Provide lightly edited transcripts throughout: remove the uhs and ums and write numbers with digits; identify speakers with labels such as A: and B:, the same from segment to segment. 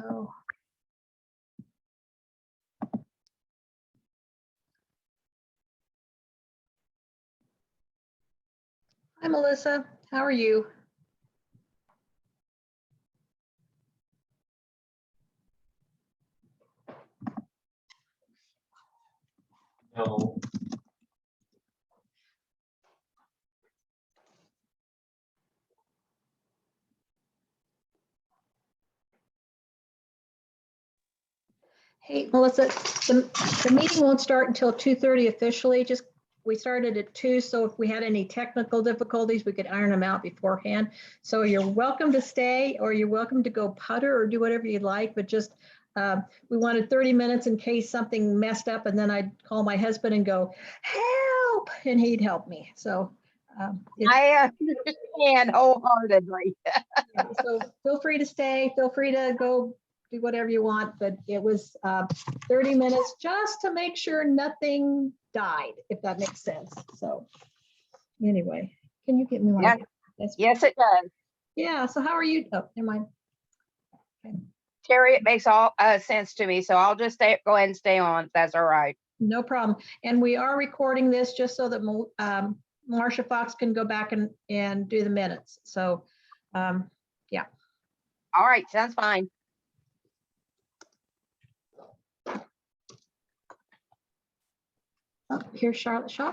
A: So. Hi, Melissa. How are you?
B: No.
A: Hey, Melissa, the meeting won't start until 2:30 officially. Just, we started at 2, so if we had any technical difficulties, we could iron them out beforehand. So you're welcome to stay, or you're welcome to go putter or do whatever you'd like, but just, we wanted 30 minutes in case something messed up, and then I'd call my husband and go, help, and he'd help me. So
C: I understand wholeheartedly.
A: yeah, so feel free to stay, feel free to go do whatever you want, but it was 30 minutes just to make sure nothing died, if that makes sense. So anyway, can you get me one?
C: Yeah.
A: That's,
C: Yes, it does.
A: yeah, so how are you? Oh, never mind.
C: Terry, it makes all sense to me, so I'll just go ahead and stay on. If that's all right.
A: No problem. And we are recording this just so that Marsha Fox can go back and do the minutes. So yeah.
C: All right, sounds fine.
A: Oh, here's Charlotte Schauber.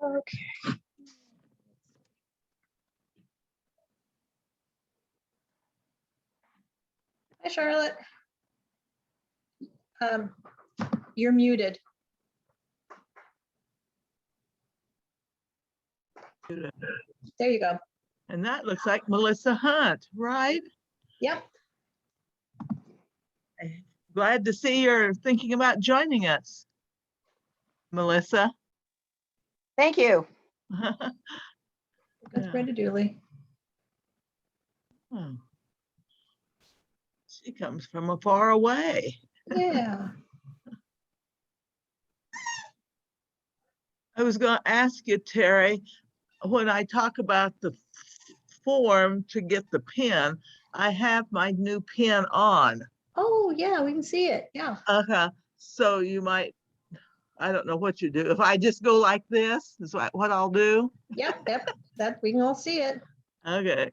A: Okay. Hi, Charlotte. You're muted. There you go.
D: And that looks like Melissa Hunt, right?
A: Yep.
D: Glad to see you're thinking about joining us, Melissa.
C: Thank you.
A: That's
D: Yeah.
A: Brenda Dooley.
D: Hmm. She comes from afar away.
A: Yeah.
D: I was going to ask you, Terry, when I talk about the form to get the pin, I have my new pin on.
A: Oh, yeah, we can see it. Yeah.
D: So you might, I don't know what you do. If I just go like this, is what I'll do?
A: Yep. That we can all see it.
D: Okay.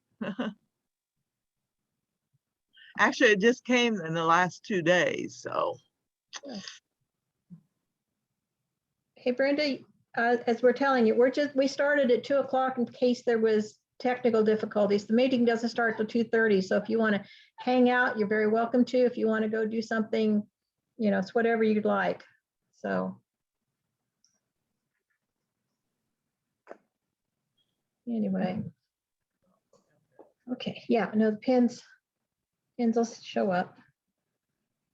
D: Actually, it just came in the last 2 days, so.
A: Hey, Brenda, as we're telling you, we started at 2 o'clock in case there was technical difficulties. The meeting doesn't start till 2:30. So if you want to hang out, you're very welcome to. If you want to go do something, it's whatever you'd like. So. Anyway. Okay, yeah, no, the pins will show up.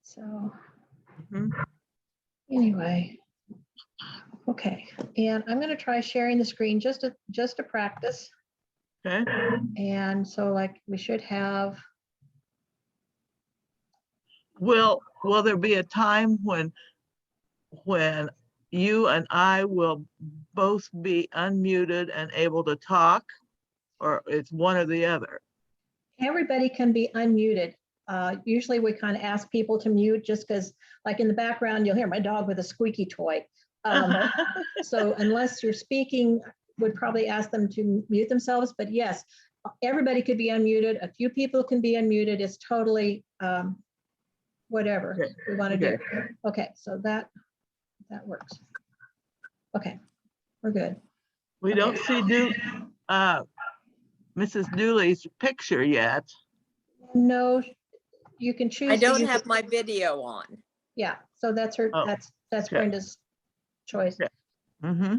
A: So anyway, okay, and I'm going to try sharing the screen just to practice.
D: Okay.
A: And so, like, we should have.
D: Will there be a time when you and I will both be unmuted and able to talk, or it's one or the other?
A: Everybody can be unmuted. Usually we kind of ask people to mute just because, like, in the background, you'll hear my dog with a squeaky toy. So unless you're speaking, would probably ask them to mute themselves. But yes, everybody could be unmuted. A few people can be unmuted. It's totally whatever we want to do. Okay, so that works. Okay, we're good.
D: We don't see Mrs. Dooley's picture yet.
A: No, you can choose.
E: I don't have my video on.
A: Yeah, so that's her.
D: Oh,
A: that's
D: okay.
A: Brenda's choice.
D: Okay. Mm-hmm.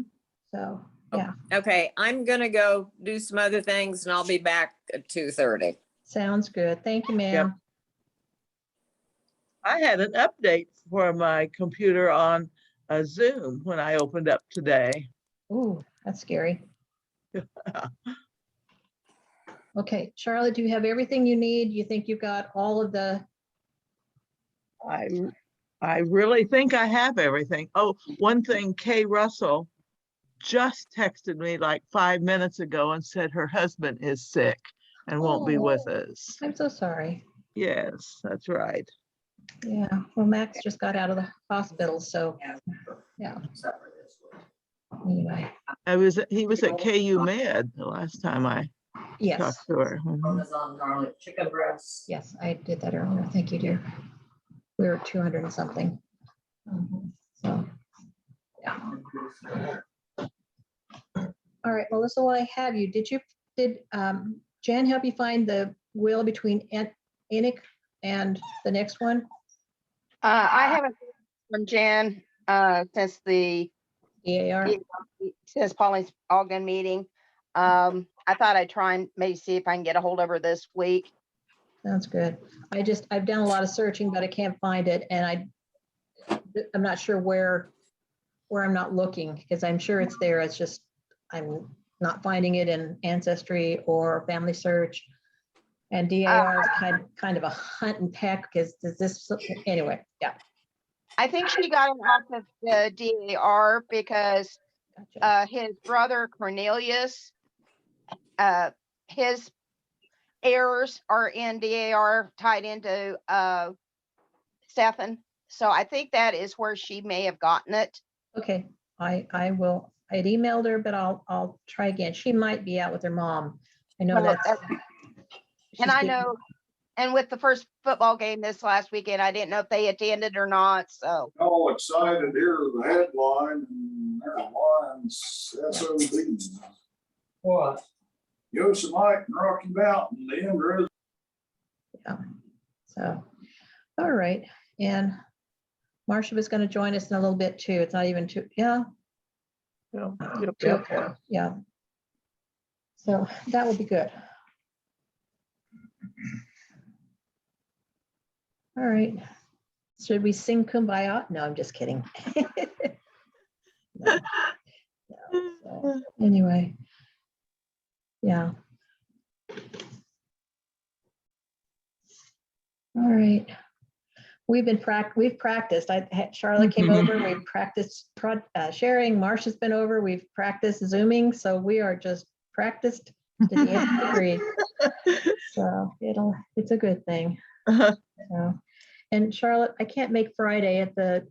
A: So yeah.
E: Okay, I'm gonna go do some other things and I'll be back at 2:30.
A: Sounds good. Thank you, ma'am.
D: Yep. I had an update for my computer on Zoom when I opened up today.
A: Ooh, that's scary. Okay, Charlotte, do you have everything you need? You think you got all of the?
D: I really think I have everything. Oh, one thing, Kay Russell just texted me like 5 minutes ago and said her husband is sick and won't be with us.
A: I'm so sorry.
D: Yes, that's right.
A: Yeah, well, Max just got out of the hospital, so, yeah, anyway,
D: He was at KU Med the last time I
A: yes,
D: talked to her. Mhm.
B: Parmesan garlic chicken breast.
A: yes, I did that earlier. Thank you, dear. We were 200 and something. So, yeah. All right, Melissa, while I have you, did Jan help you find the will between Enoch and the next one?
C: I haven't heard from Jan, since the,
A: EAR?
C: since Paulie's Ogden meeting. I thought I'd try and maybe see if I can get a hold of her this week.
A: Sounds good. I've done a lot of searching, but I can't find it, and I'm not sure where I'm not looking, because I'm sure it's there. It's just, I'm not finding it in Ancestry or Family Search. And DAR is kind of a hunt and peck, because anyway, yeah.
C: I think she got it off of the DAR because
A: Gotcha.
C: his brother Cornelius, his errors are in DAR tied into Stefan. So I think that is where she may have gotten it.
A: Okay, I will, I had emailed her, but I'll try again. She might be out with her mom. I know
C: Well,
A: that's.
C: And I know, and with the first football game this last weekend, I didn't know if they attended or not, so.
F: All excited here, the headline, and there's Lions SOB.
B: What?
F: Yosemite and Rocky Mountain, the end result.
A: Yeah, so, all right, and Marcia was gonna join us in a little bit too. It's not even too, yeah. Okay, yeah. So that will be good. All right. Should we sing Kumbaya? No, I'm just kidding. No. No, so, anyway. Yeah. All right. We've practiced. Charlotte came over, we've practiced sharing. Marcia's been over, we've practiced Zooming. So we are just practiced to the nth degree. So it's a good thing. So, and Charlotte, I can't make Friday at the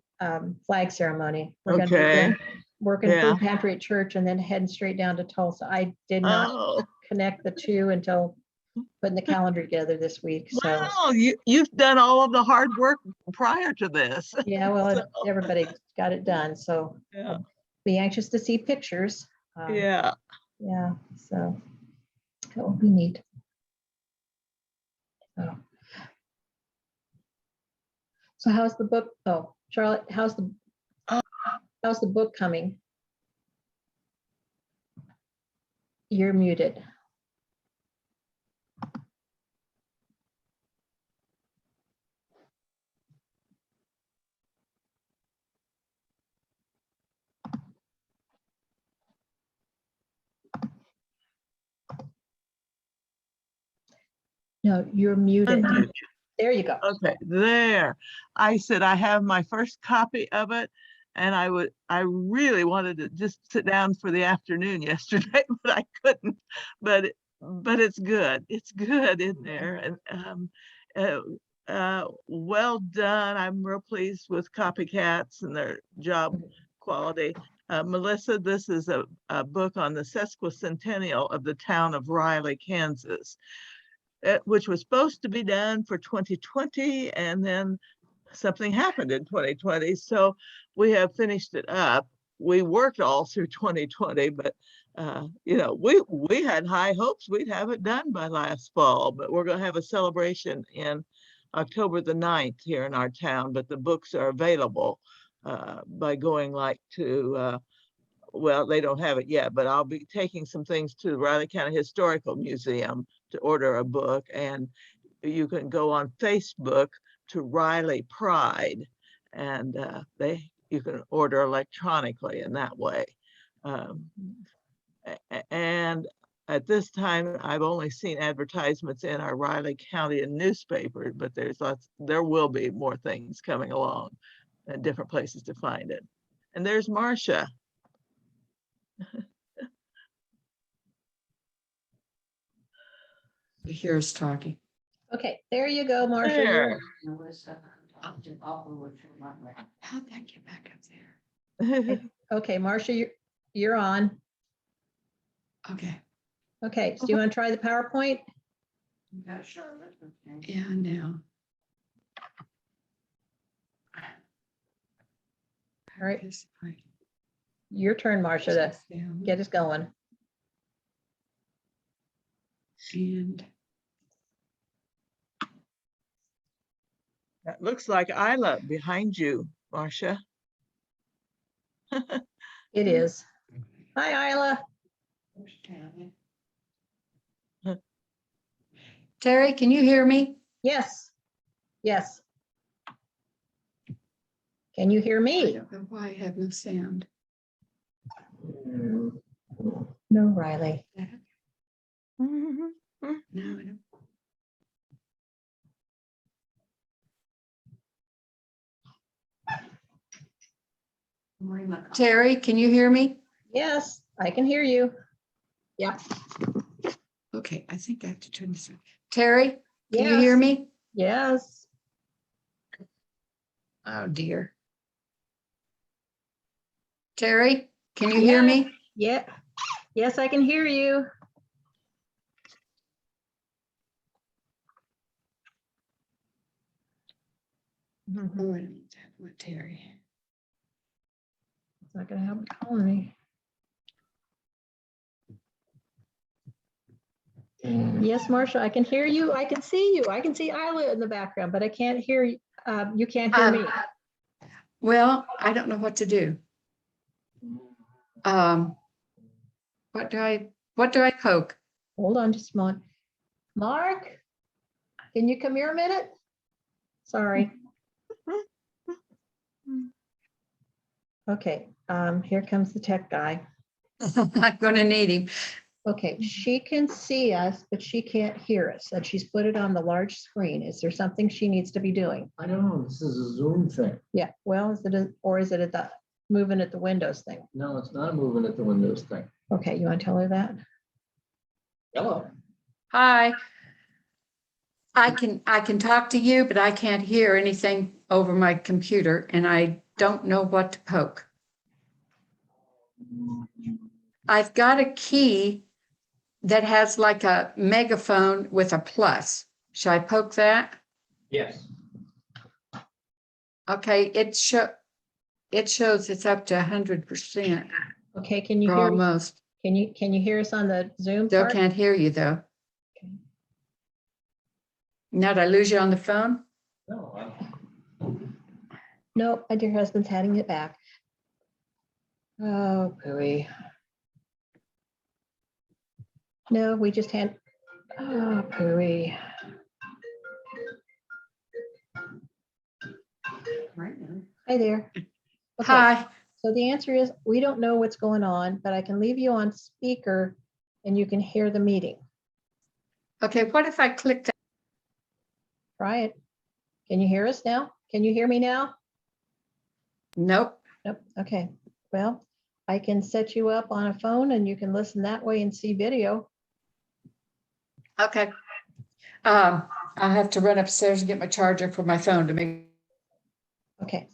A: flag ceremony. We're gonna be
D: Okay.
A: working
D: Yeah.
A: food pantry at church and then heading straight down to Tulsa. I did not
D: Oh,
A: connect the two until putting the calendar together this week. So,
D: wow, you've done all of the hard work prior to this.
A: yeah, well,
D: So,
A: everybody got it done. So
D: yeah.
A: I'll be anxious to see pictures.
D: Yeah.
A: Yeah, so that will be neat. So how's the book? Oh, Charlotte, how's the book coming? You're muted. No, you're muted.
D: Unmute.
A: There you go.
D: Okay, there. I said I have my first copy of it, and I really wanted to just sit down for the afternoon yesterday, but I couldn't. But it's good. It's good in there, and well done. I'm real pleased with Copycats and their job quality. Melissa, this is a book on the sesquicentennial of the town of Riley, Kansas, which was supposed to be done for 2020, and then something happened in 2020. So we have finished it up. We worked all through 2020, but we had high hopes we'd have it done by last fall, but we're going to have a celebration in October the 9th here in our town, but the books are available by going to well, they don't have it yet, but I'll be taking some things to the Riley County Historical Museum to order a book, and you can go on Facebook to Riley Pride, and you can order electronically in that way. And at this time, I've only seen advertisements in our Riley County newspaper, but there will be more things coming along and different places to find it. And there's Marcia.
G: Hear us talking.
A: Okay, there you go, Marcia.
D: There.
G: How'd that get back up there?
A: Okay, Marcia, you're on.
G: Okay.
A: Okay, so do you want to try the PowerPoint?
G: Yeah, now.
A: All right. Your turn, Marcia, to get us going.
G: And
D: That looks like Isla behind you, Marcia.
A: It is. Hi, Isla.
G: Terry, can you hear me?
A: Yes. Yes. Can you hear
G: I
A: me?
G: don't know why I have no sound.
A: No, Riley.
G: No, I don't. Terry, can you hear me?
A: Yes, I can hear you. Yeah.
G: Okay, I think I have to turn this on. Terry, can you hear
A: Yes.
G: me?
A: Yes.
G: Oh, dear. Terry, can you hear
A: Yes.
G: me?
A: Yeah. Yes, I can hear you.
G: Oh, I don't need that with Terry.
A: It's not gonna help calling me. Yes, Marcia, I can hear you. I can see you. I can see Isla in the background, but I can't hear you. You can't hear me.
G: Well, I don't know what to do. What do I poke?
A: Hold on just a moment. Mark, can you come here a minute? Sorry. Okay, here comes the tech guy.
G: I'm not gonna need him.
A: Okay, she can see us, but she can't hear us, and she's put it on the large screen. Is there something she needs to be doing?
B: I don't know, this is a Zoom thing.
A: Yeah, well, or is it at the moving at the Windows thing?
B: No, it's not a moving at the windows thing.
A: Okay, you want to tell her that?
B: Hello.
G: Hi. I can talk to you, but I can't hear anything over my computer and I don't know what to poke. I've got a key that has like a megaphone with a plus. Should I poke that?
B: Yes.
G: Okay, it shows it's up to 100%
A: Okay, can you
G: or
A: hear?
G: almost.
A: Can you hear us on the Zoom
G: Still
A: part?
G: can't hear you though. Now did I lose you on the phone?
B: No,
A: No, my dear husband's handing it back. Oh, pooey. No, we just had, oh, pooey.
G: Right now.
A: Hi there. Okay,
G: Hi.
A: so the answer is, we don't know what's going on, but I can leave you on speaker and you can hear the meeting.
G: Okay, what if I click that?
A: Try it. Can you hear us now? Can you hear me now?
G: Nope.
A: Nope. Okay. Well, I can set you up on a phone and you can listen that way and see video.
G: Okay. I have to run upstairs and get my charger for my phone to make.
A: Okay.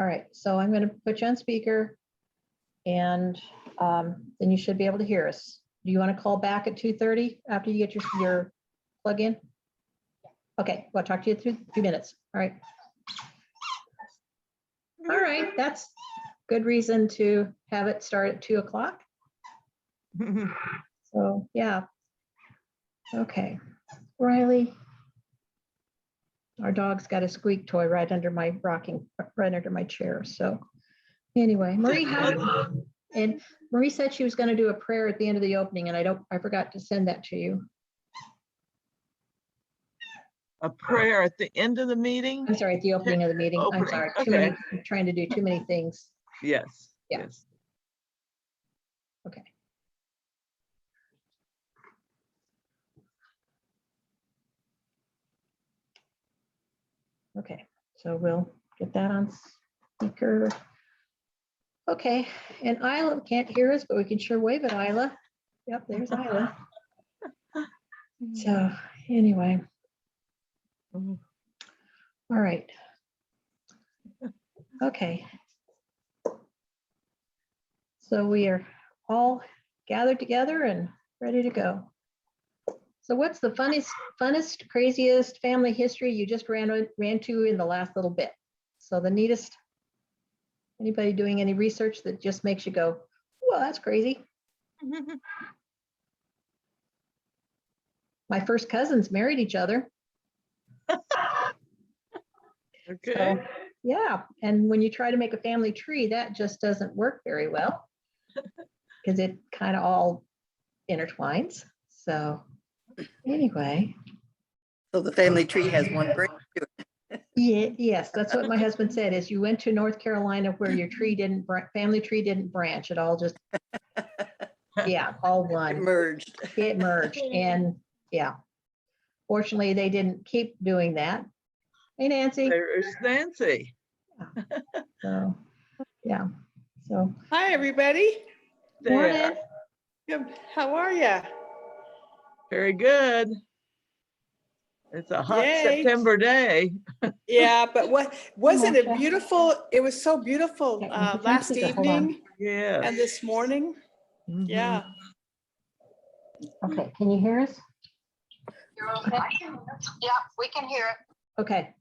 A: All right. So I'm going to put you on speaker and then you should be able to hear us. Do you want to call back at 2:30 after you get your plug in? Okay. Well, I'll talk to you through 2 minutes. All right. All right. That's good reason to have it start at 2 o'clock. So, yeah. Okay. Riley. Our dog's got a squeak toy right under my chair. So anyway, Marie, and Marie said she was going to do a prayer at the end of the opening, and I forgot to send that to you.
D: A prayer at the end of the meeting?
A: I'm sorry, at the opening of the meeting. I'm
D: Opening,
A: sorry.
D: okay.
A: I'm trying to do too many things.
D: Yes.
A: Yeah.
D: Yes.
A: Okay. Okay, so we'll get that on speaker. Okay, and Isla can't hear us, but we can sure wave at Isla. Yep, there's Isla. So anyway, all right. Okay. So we are all gathered together and ready to go. So what's the funnest, craziest family history you just ran to in the last little bit? So the neatest, anybody doing any research that just makes you go, well, that's crazy. My first cousins married each other.
D: Okay.
A: So, yeah, and when you try to make a family tree, that just doesn't work very well because it kind of all intertwines. So anyway,
H: So the family tree has one branch to it.
A: yeah, yes, that's what my husband said, is you went to North Carolina where your family tree didn't branch. It all just, yeah, all
H: It
A: one.
H: merged.
A: It merged and yeah. Fortunately, they didn't keep doing that. Hey, Nancy.
D: There is Nancy.
A: So, yeah, so.
I: Hi, everybody.
D: There.
A: Morning.
I: Good. How are you?
D: Very good. It's a hot
I: Yay.
D: September day.
I: Yeah, but wasn't it
A: Marcia.
I: beautiful? It was so beautiful
A: Okay, and put you on
I: last
A: speaker. Hold on.
I: evening
D: Yes.
I: and this morning.
D: Mhm.
I: Yeah.
A: Okay, can you hear us?
C: You're okay? Yeah, we can hear it.
A: Okay,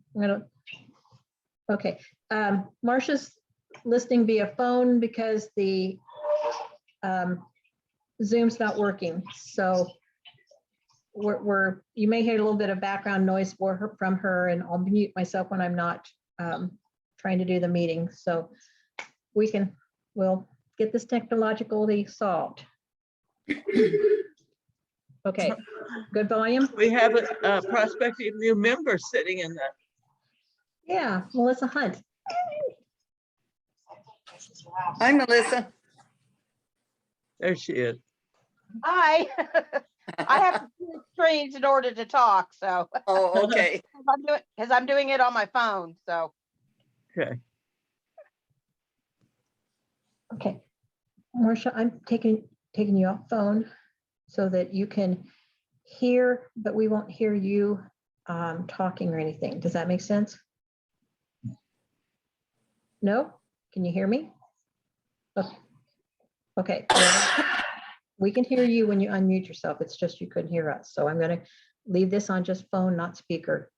A: okay. Marcia's listening via phone because the Zoom's not working. So you may hear a little bit of background noise from her, and I'll mute myself when I'm not trying to do the meeting. So we'll get this technologically solved. Okay, good volume?
D: We have a prospective new member sitting in the,
A: Yeah, Melissa Hunt.
H: Hi, Melissa.
D: there she is.
C: Hi. I have to do screens in order to talk, so
H: Oh, okay.
C: because I'm doing it on my phone. So
D: Okay.
A: Okay, Marcia, I'm taking you off phone so that you can hear, but we won't hear you talking or anything. Does that make sense? No? Can you hear me? Okay. Okay. Well, we can hear you when you unmute yourself. It's just you couldn't hear us. So I'm going to leave this on just phone, not speaker,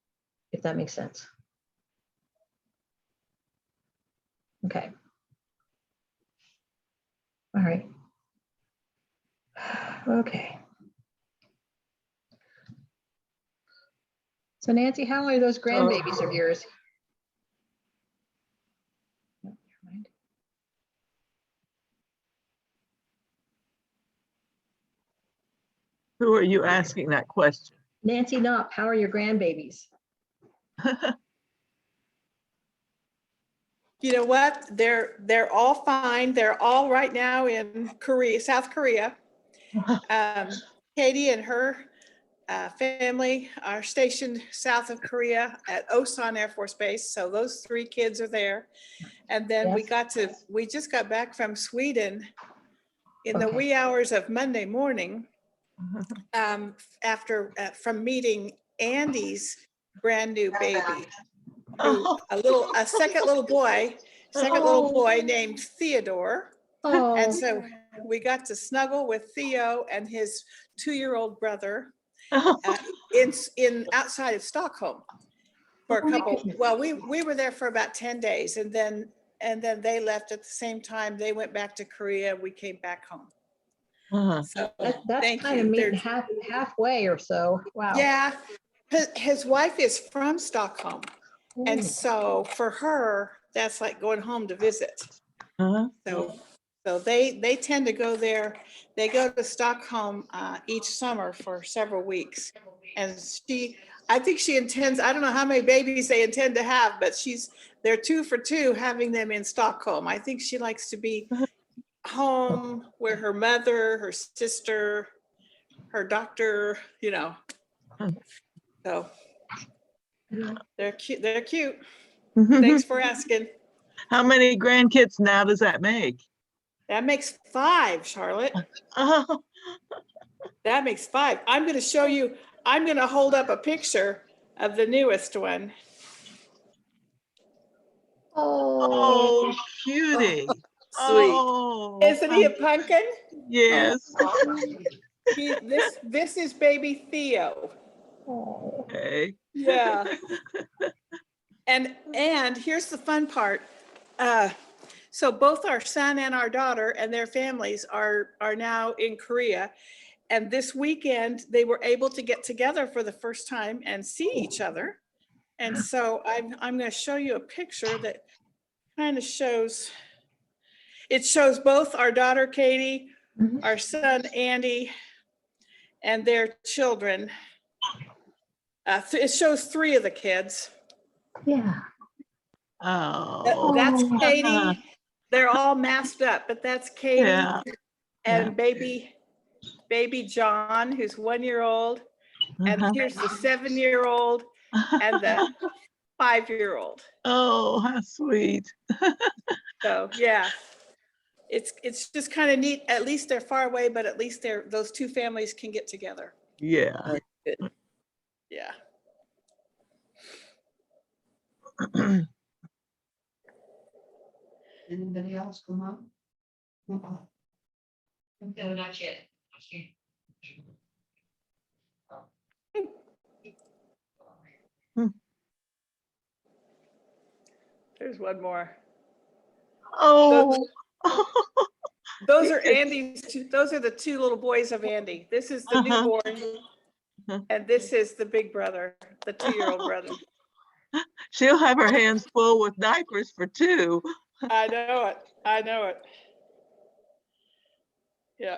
A: if that makes sense. Okay. All right. Okay. So Nancy, how are those grandbabies of yours? Oh, never mind.
D: Who are you asking that question?
A: Nancy Knapp, how are your grandbabies?
I: You know what? They're all fine. They're all right now in Korea, South Korea. Katie and her family are stationed south of Korea at Osan Air Force Base. So those 3 kids are there. And then
A: Yes.
I: we just got back from Sweden in the
A: Okay.
I: wee hours of Monday morning from meeting Andy's brand new baby, a second little boy named Theodore.
A: Oh,
I: And so we got to snuggle with Theo and his 2-year-old brother in outside of Stockholm for a
A: Oh my
I: couple.
A: goodness.
I: Well, we were there for about 10 days, and then they left at the same time. They went back to Korea. We came back home. So
A: that's
I: thank
A: kind of
I: you.
A: meeting
I: They're-
A: halfway or so. Wow.
I: Yeah, his wife is from Stockholm, and so for her, that's like going home to visit. So they tend to go there. They go to Stockholm each summer for several weeks. And I think she intends, I don't know how many babies they intend to have, but they're 2 for 2 having them in Stockholm. I think she likes to be home where her mother, her sister, her doctor, So They're cute. They're cute. Thanks for asking.
D: How many grandkids now does that make?
I: That makes 5, Charlotte.
D: Oh,
I: That makes 5. I'm going to show you, I'm going to hold up a picture of the newest one.
D: oh, cutie.
I: Sweet.
D: Oh,
I: Isn't he a pumpkin?
D: yes.
I: This is baby Theo.
D: Okay.
I: Yeah. And here's the fun part. So both our son and our daughter and their families are now in Korea. And this weekend, they were able to get together for the first time and see each other. And so I'm going to show you a picture that kind of shows, it shows both our daughter Katie, our son Andy, and their children. It shows 3 of the kids.
A: Yeah.
D: Oh.
I: That's Katie. They're all masked up, but that's Katie
D: Yeah.
I: and baby John, who's 1 year old. And here's the 7-year-old and the 5-year-old.
D: Oh, how sweet.
I: So yeah, it's just kind of neat. At least they're far away, but at least those 2 families can get together.
D: Yeah.
I: Yeah.
G: Anybody else come up?
J: No, not yet.
I: There's one more.
D: Oh.
I: Those are Andy's. Those are the 2 little boys of Andy. This is the newborn, and this is the big brother, the 2-year-old brother.
D: She'll have her hands full with diapers for 2.
I: I know it. I know it. Yeah.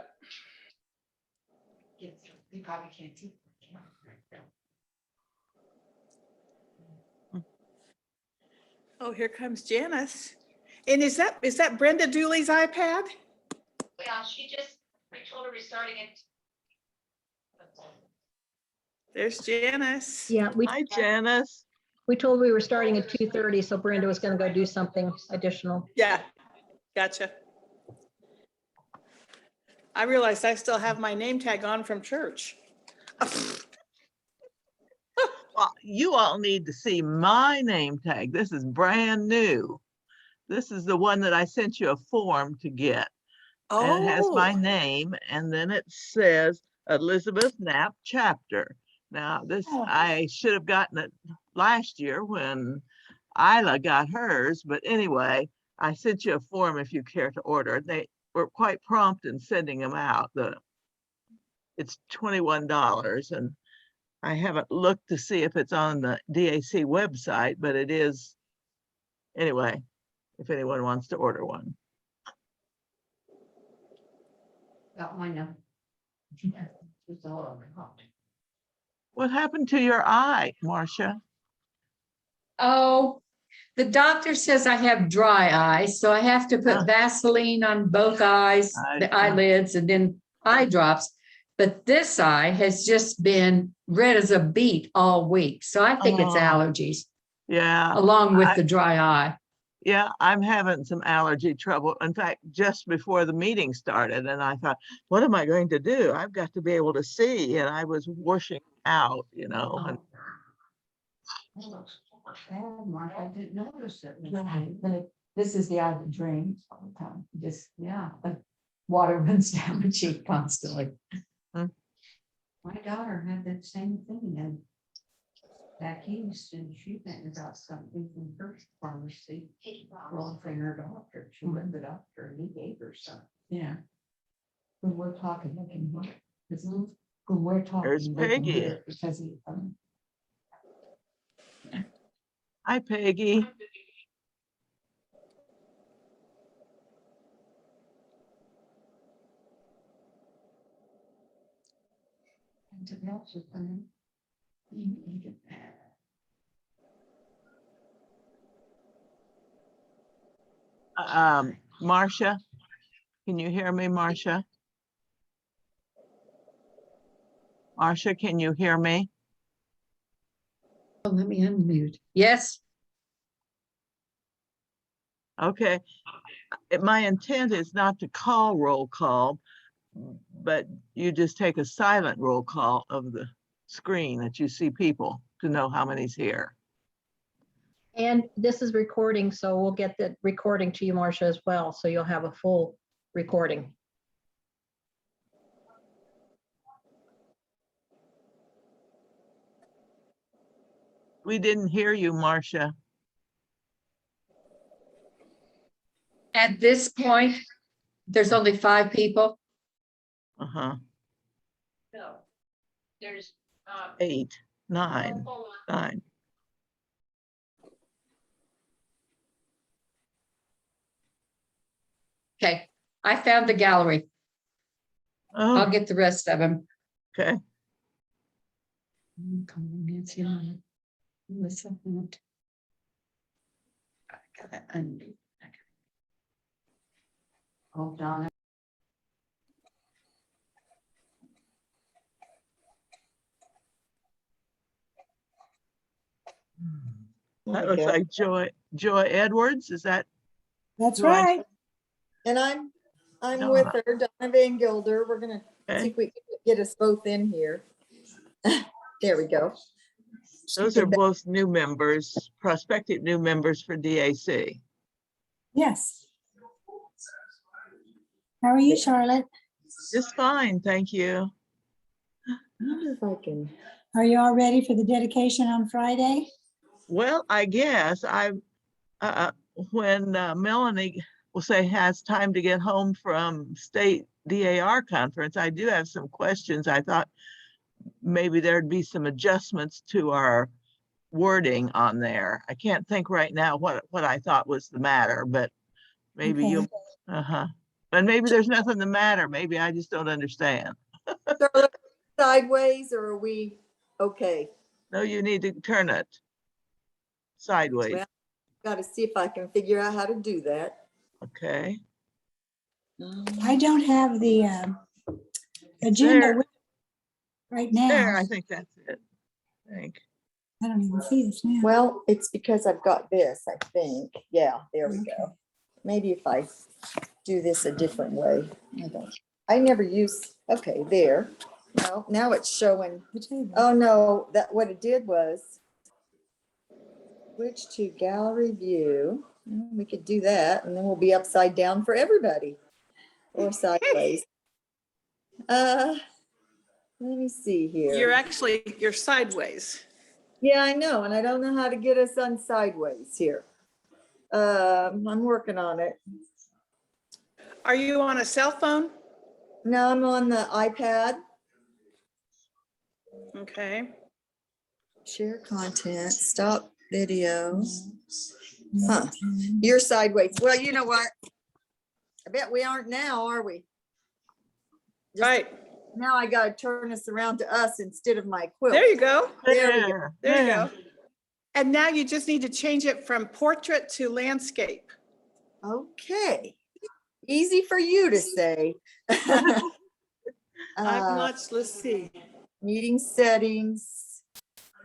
J: Yes, you probably can't see.
I: Oh, here comes Janice. And is that Brenda Dooley's iPad?
J: Yeah, I told her we're starting it.
I: There's Janice.
A: Yeah,
D: Hi, Janice.
A: we told we were starting at 2:30, so Brenda was going to go do something additional.
I: Yeah, gotcha. I realized I still have my name tag on from church.
D: Well, you all need to see my name tag. This is brand new. This is the one that I sent you a form to get. And it has my name, and then it says Elizabeth Knapp chapter. Now, this, I should have gotten it last year when Isla got hers, but anyway, I sent you a form if you care to order. They were quite prompt in sending them out. It's $21, and I haven't looked to see if it's on the DAC website, but it is. Anyway, if anyone wants to order one.
J: Got mine now. It's all over.
D: What happened to your eye, Marcia?
G: Oh, the doctor says I have dry eyes, so I have to put Vaseline on both eyes, the eyelids, and then eye drops. But this eye has just been red as a beet all week. So I think it's allergies.
D: Yeah.
G: Along with the dry eye.
D: Yeah, I'm having some allergy trouble. In fact, just before the meeting started, and I thought, what am I going to do? I've got to be able to see. And I was washing out, you know. And
J: Mark, I didn't notice it. This is the eye that drains all the time. Just, yeah, the water runs down the cheek constantly. My daughter had that same thing and back east, and she went and got something from her pharmacy. Well, from her doctor, she went to the doctor and he gave her some. Yeah. When we're talking, they can hear it. When we're talking,
D: there's
J: they can
D: Peggy.
J: hear it because he.
D: hi, Peggy. Marcia, can you hear me, Marcia? Marcia, can you hear me?
G: Oh, let me unmute. Yes,
D: Okay. My intent is not to call roll call, but you just take a silent roll call of the screen that you see people to know how many's here.
A: And this is recording, so we'll get the recording to you, Marcia, as well. So you'll have a full recording.
D: We didn't hear you, Marcia.
G: at this point, there's only 5 people.
D: Uh-huh.
C: No, there's,
D: 8, 9, 9.
G: Okay, I found the gallery. I'll
D: Oh,
G: get the rest of them.
D: okay.
G: Nancy and Melissa. I gotta unmute.
J: Hold on.
D: That looks like Joy Edwards. Is that?
H: That's
D: who I-
H: right. And I'm
D: No,
H: with
D: not-
H: her, Donna Van Gilder. We're gonna see
D: Okay.
H: if we can get us both in here. There we go.
D: Those are both new members, prospective new members for DAC.
K: Yes. How are you, Charlotte?
D: Just fine, thank you.
H: I wonder if I can.
K: Are you all ready for the dedication on Friday?
D: Well, I guess when Melanie will say has time to get home from state DAR conference, I do have some questions. I thought maybe there'd be some adjustments to our wording on there. I can't think right now what I thought was the matter, but maybe
K: Okay.
D: you'll, but maybe there's nothing the matter. Maybe I just don't understand.
H: Charlotte, sideways, or are we okay?
D: No, you need to turn it sideways.
H: Well, got to see if I can figure out how to do that.
D: Okay.
K: I don't have the agenda
D: There.
K: with- right
D: There,
K: now.
D: I think that's it. I think.
K: I don't even see this now.
H: Well, it's because I've got this, I think. Yeah, there we go. Maybe if I do this a different way. I never use, okay, there. No, now it's showing. Oh, no, what it did was switch to gallery view. We could do that, and then we'll be upside down for everybody, or sideways. Let me see here.
I: You're sideways.
H: Yeah, I know, and I don't know how to get us on sideways here. I'm working on it.
I: Are you on a cell phone?
H: No, I'm on the iPad.
I: Okay.
H: Share content, stop video. Huh, you're sideways. Well, you know what? I bet we aren't now, are we? Just
I: Right.
H: now I gotta turn this around to us instead of my quilt.
I: There you go.
H: There we go.
I: There you go. And now you just need to change it from portrait to landscape.
H: Okay, easy for you to say.
I: Let's see.
H: Meeting settings.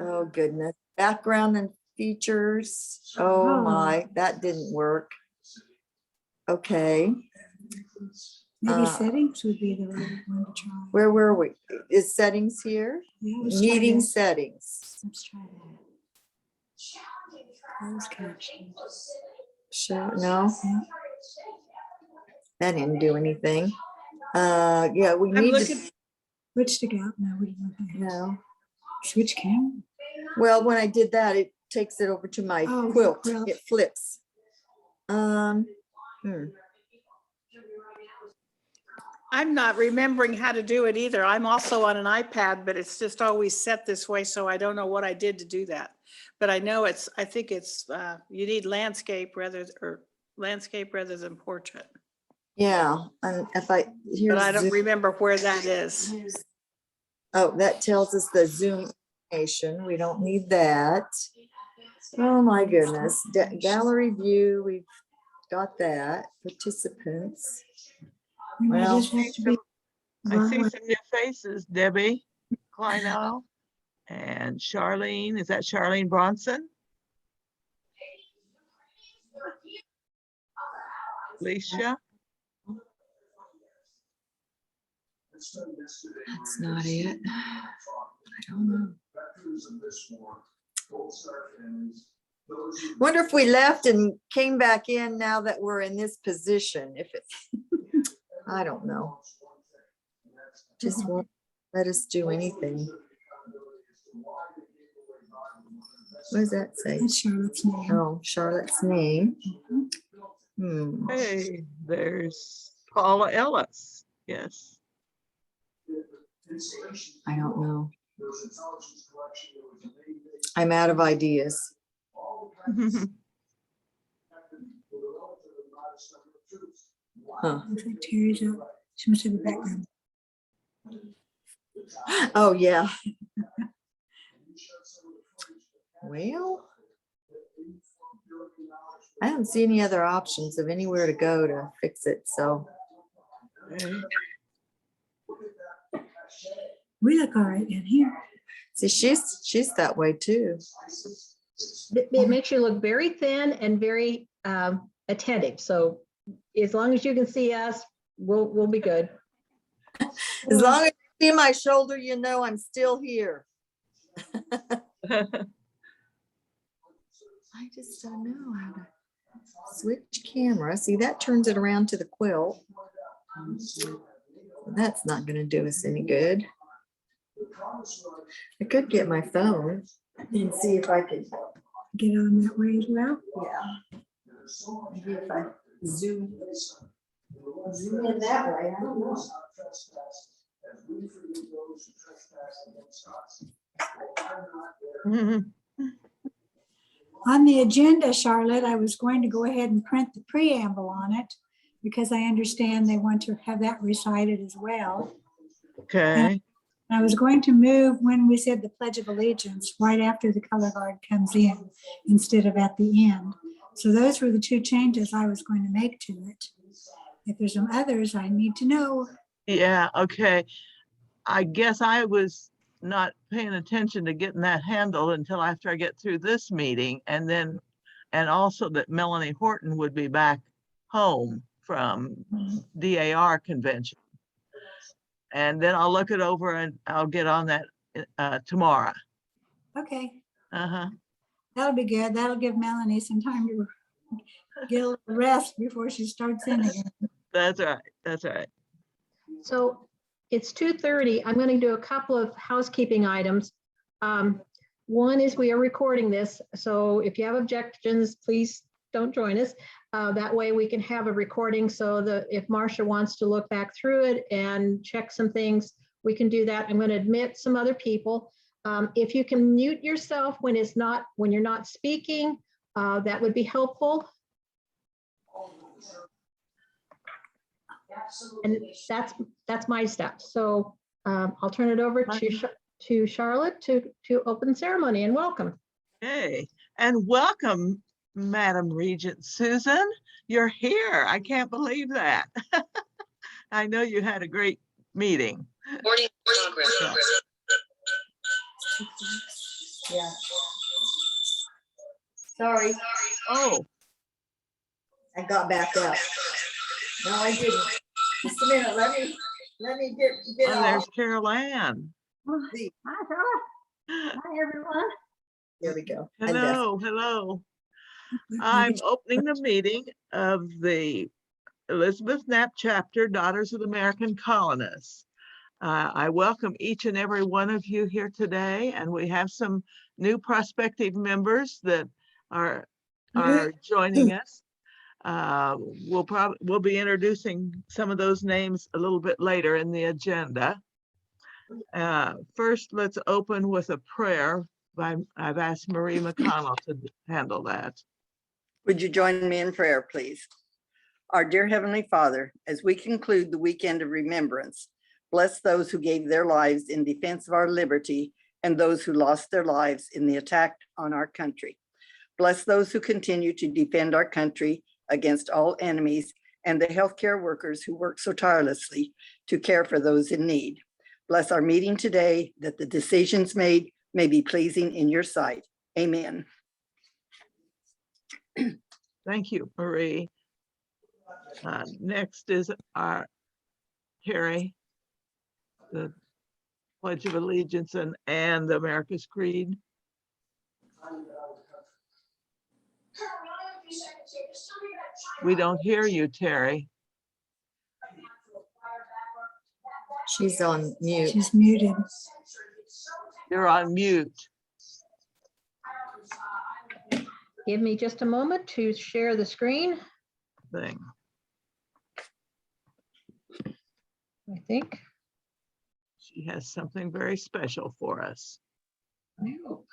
H: Oh, goodness. Background and features. Oh my, that didn't work. Okay.
K: Maybe settings would be the right one to try.
H: Where were we? Is settings here?
K: Yeah, let's try
H: Meeting
K: this.
H: settings.
K: Let's try that. Closed captions.
H: Sure, no. That didn't do anything. Yeah, we
I: I'm
H: need
I: looking,
H: to,
K: Switch to go. No, we don't have that.
H: no.
K: Switch camera.
H: Well, when I did that, it takes it over to my
K: Oh,
H: quilt.
K: quilt.
H: It flips.
I: I'm not remembering how to do it either. I'm also on an iPad, but it's just always set this way, so I don't know what I did to do that. But I know I think it's, you need landscape rather than portrait.
H: Yeah, and if I, here's.
I: But I don't
H: Zoom.
I: remember where that is.
H: Oh, that tells us the Zoom nation. We don't need that. Oh, my goodness. Gallery view, we've got that. Participants.
K: We might
H: Well,
K: just have to be
D: I see
K: wrong.
D: some new faces, Debbie Kleinau. And Charlene, is that Charlene Bronson? Alicia?
H: That's not it. I don't know. Wonder if we left and came back in now that we're in this position, if it's, I don't know. Just won't let us do anything. What does that say?
K: That's Charlotte's name.
H: Oh, Charlotte's name.
D: Hey, there's Paula Ellis. Yes.
H: I don't know. I'm out of ideas. Huh.
K: Looks like Terry's up. She must have a background.
H: Oh, yeah. Well, I don't see any other options of anywhere to go to fix it, so.
D: Okay.
K: We look all right in here.
H: See, she's that way too.
A: It makes you look very thin and very attentive. So as long as you can see us, we'll be good.
H: As long as you see my shoulder, you know I'm still here. I just don't know how to switch camera. See, that turns it around to the quilt. That's not going to do us any good. I could get my phone and see if I could
K: Get on that way as well.
H: yeah. Maybe if I zoom in that way, I don't know.
K: On the agenda, Charlotte, I was going to go ahead and print the preamble on it because I understand they want to have that recited as well.
D: Okay.
K: I was going to move when we said the Pledge of Allegiance right after the color guard comes in instead of at the end. So those were the two changes I was going to make to it. If there's some others, I need to know.
D: Yeah, okay. I guess I was not paying attention to getting that handled until after I get through this meeting, and also that Melanie Horton would be back home from DAR convention. And then I'll look it over and I'll get on that tomorrow.
K: Okay,
D: Uh-huh.
K: that'll be good. That'll give Melanie some time to get a little rest before she starts in again.
D: That's right. That's right.
A: So it's 2:30. I'm going to do a couple of housekeeping items. One is we are recording this, so if you have objections, please don't join us. That way we can have a recording so that if Marcia wants to look back through it and check some things, we can do that. I'm going to admit some other people. If you can mute yourself when you're not speaking, that would be helpful. And that's my step. So I'll turn it over to Charlotte to open the ceremony and welcome.
D: Hey, and welcome, Madam Regent Susan. You're here. I can't believe that. I know you had a great meeting.
H: Morning. Yeah. Sorry,
D: Oh,
H: I got back up. No, I didn't. Just a minute, let me get
D: oh, there's
H: off.
D: Carol Ann.
H: See,
K: Hi, Charlotte. Hi, everyone.
H: there we go. I left.
D: Hello, hello. I'm opening the meeting of the Elizabeth Knapp chapter, Daughters of the American Colonists. I welcome each and every one of you here today, and we have some new prospective members that are joining us. We'll be introducing some of those names a little bit later in the agenda. First, let's open with a prayer. I've asked Marie McConnell to handle that.
L: Would you join me in prayer, please? Our dear Heavenly Father, as we conclude the weekend of remembrance, bless those who gave their lives in defense of our liberty and those who lost their lives in the attack on our country. Bless those who continue to defend our country against all enemies and the healthcare workers who work so tirelessly to care for those in need. Bless our meeting today, that the decisions made may be pleasing in your sight. Amen.
D: Thank you, Marie. Next is our Harry, the Pledge of Allegiance and America's Creed. We don't hear you, Terry.
H: She's on mute.
K: She's muted.
D: You're on mute.
A: Give me just a moment to share the screen,
D: Thing.
A: I think.
D: She has something very special for us.
A: I hope.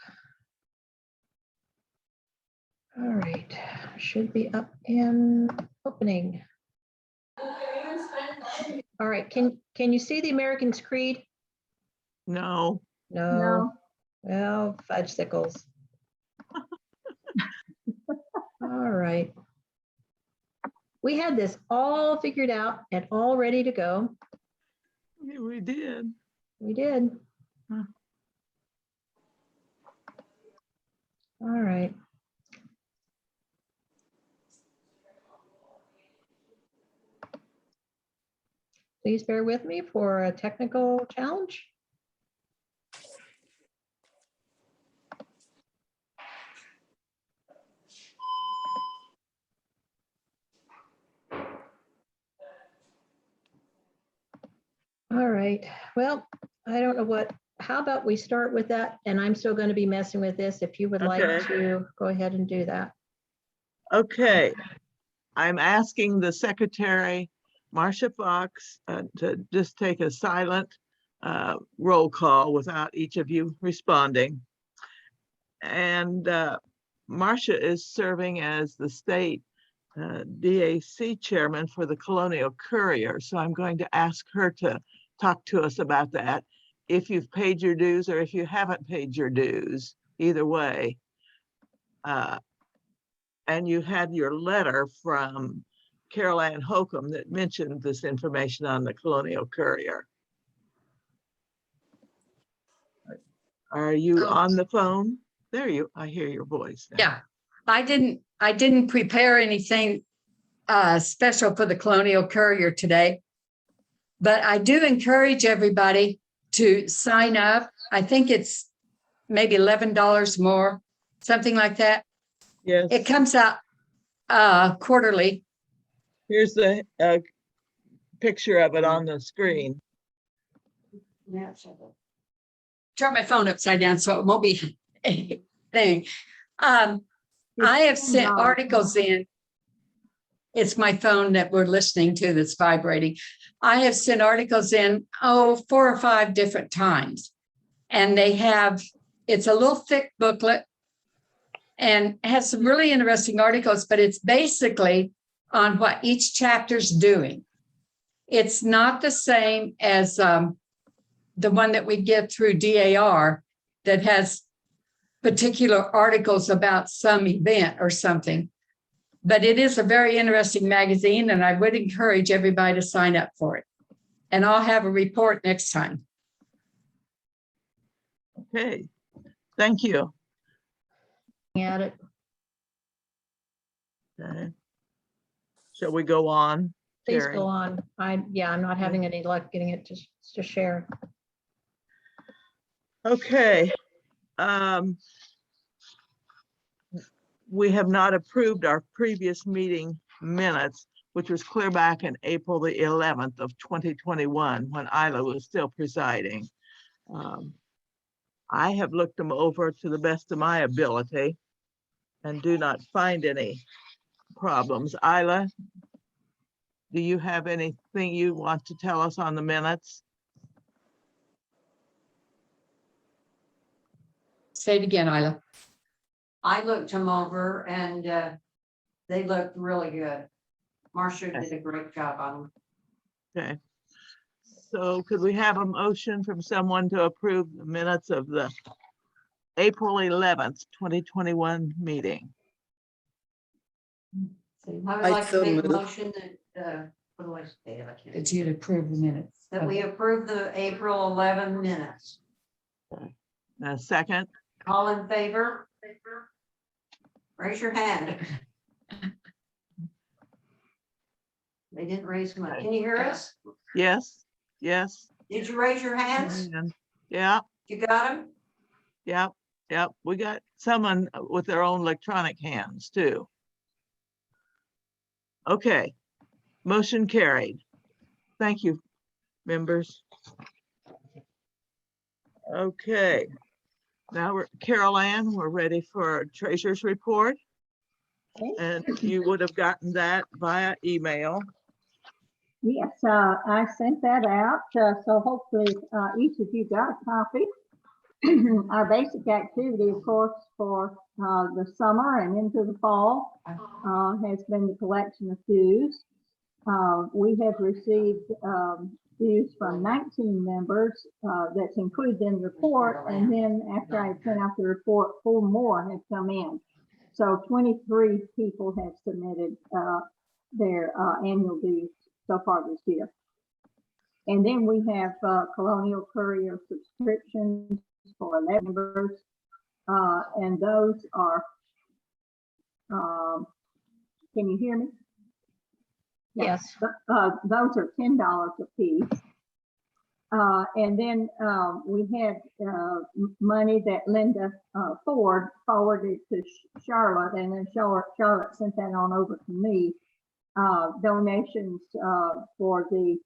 A: All right, should be up and opening. All right, can you see the American's Creed?
D: No.
A: No. Well, fudge sickles. All right. We had this all figured out and all ready to go.
D: Yeah, we did.
A: We did.
D: Huh.
A: All right. Please bear with me for a technical challenge. All right, well, I don't know how about we start with that, and I'm still going to be messing with this if you would like
D: Okay.
A: to go ahead and do that.
D: Okay. I'm asking the secretary, Marcia Fox, to just take a silent roll call without each of you responding. And Marcia is serving as the state DAC chairman for the Colonial Courier. So I'm going to ask her to talk to us about that. If you've paid your dues or if you haven't paid your dues, either way. And you had your letter from Carol Ann Holcomb that mentioned this information on the Colonial Courier. Are you on the phone? There I hear your voice now.
G: Yeah, I didn't prepare anything special for the Colonial Courier today, but I do encourage everybody to sign up. I think it's maybe $11 more, something like that.
D: Yes.
G: It comes out quarterly.
D: Here's the picture of it on the screen.
G: Turn my phone upside down so it won't be a thing. I have sent articles in. It's my phone that we're listening to that's vibrating. I have sent articles in, 4 or 5 different times. And it's a little thick booklet and has some really interesting articles, but it's basically on what each chapter's doing. It's not the same as the one that we get through DAR that has particular articles about some event or something. But it is a very interesting magazine, and I would encourage everybody to sign up for it. And I'll have a report next time.
D: Okay, thank you.
A: At it.
D: Okay. Shall we go on?
A: Please
D: Terry?
A: go on. I'm not having any luck getting it to share.
D: Okay. We have not approved our previous meeting minutes, which was clear back in April the 11th of 2021 when Isla was still presiding. I have looked them over to the best of my ability and do not find any problems. Isla, do you have anything you want to tell us on the minutes?
G: Say it again, Isla.
J: I looked them over and they looked really good. Marcia did a great job on them.
D: Okay. So could we have a motion from someone to approve the minutes of the April 11th, 2021 meeting?
J: I would
L: I
J: like to
L: so
J: make a
L: move.
J: motion that, what do I say? I can't-
G: That you'd approve the minutes.
J: That we approve the April 11 minutes.
D: A second?
J: All in favor? Raise your hand. They didn't raise them. Can you hear us?
D: Yes, yes.
J: Did you raise your hands?
D: And yeah,
J: You got them?
D: yep, yep. We got someone with their own electronic hands too. Okay, motion carried. Thank you, members. Okay, now Carol Ann, we're ready for treasurer's report. And you would have gotten that via email.
A: Yes, I sent that out, so hopefully each of you got a copy. Our basic activity, of course, for the summer and into the fall has been the collection of dues. We have received dues from 19 members that's included in the report, and then after I sent out the report, 4 more have come in. So 23 people have submitted their annual dues so far this year. And then we have Colonial Courier subscriptions for 11 members, and those are, can you hear me?
E: Yes.
A: Those are $10 a piece. And then we had money that Linda Ford forwarded to Charlotte, and then Charlotte sent that on over to me. Donations for the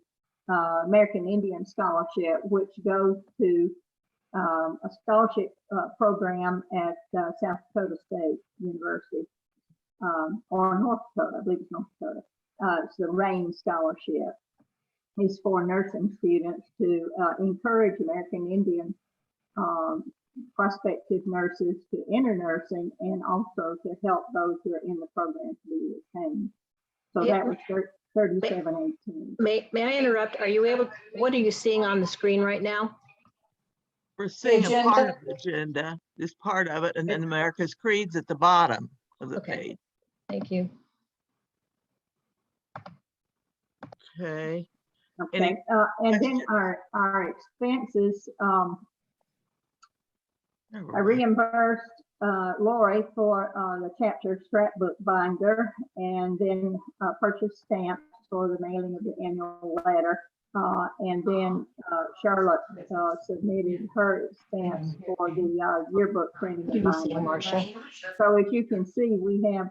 A: American Indian Scholarship, which goes to a scholarship program at South Dakota State University, or North Dakota, I believe it's North Dakota. It's the RAIN Scholarship. It's for nursing students to encourage American Indian prospective nurses to enter nursing, and also to help those who are in the program to be retained. So that was 3718.
E: May I interrupt? Are you able, what are you seeing on the screen right now?
D: We're seeing a part
J: agenda?
D: of the agenda, this part of it, and then America's Creed's at the bottom of the
E: Okay.
D: page.
E: Thank you.
D: Okay.
A: Okay, and then our expenses, I reimbursed Lori for the chapter scrapbook binder, and then purchased stamps for the mailing of the annual letter. And then Charlotte submitted her stamps for the yearbook printing and binding. So as you can see, we have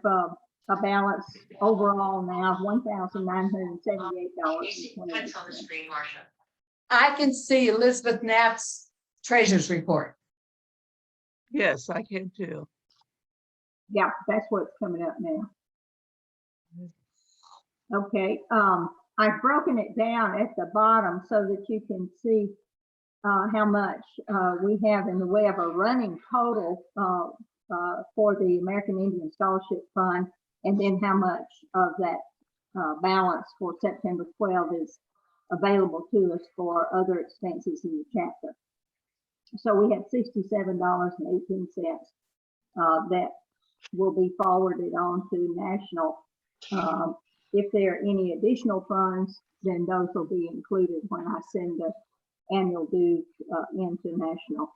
A: a balance overall now of $1,978.28.
G: I can see Elizabeth Knapp's treasurer's report.
D: Yes, I can too.
A: Yeah, that's what's coming up now. Okay, I've broken it down at the bottom so that you can see how much we have in the way of a running total for the American Indian Scholarship Fund, and then how much of that balance for September 12 is available to us for other expenses in the chapter. So we have $67.18 that will be forwarded on to National. If there are any additional funds, then those will be included when I send the annual dues into National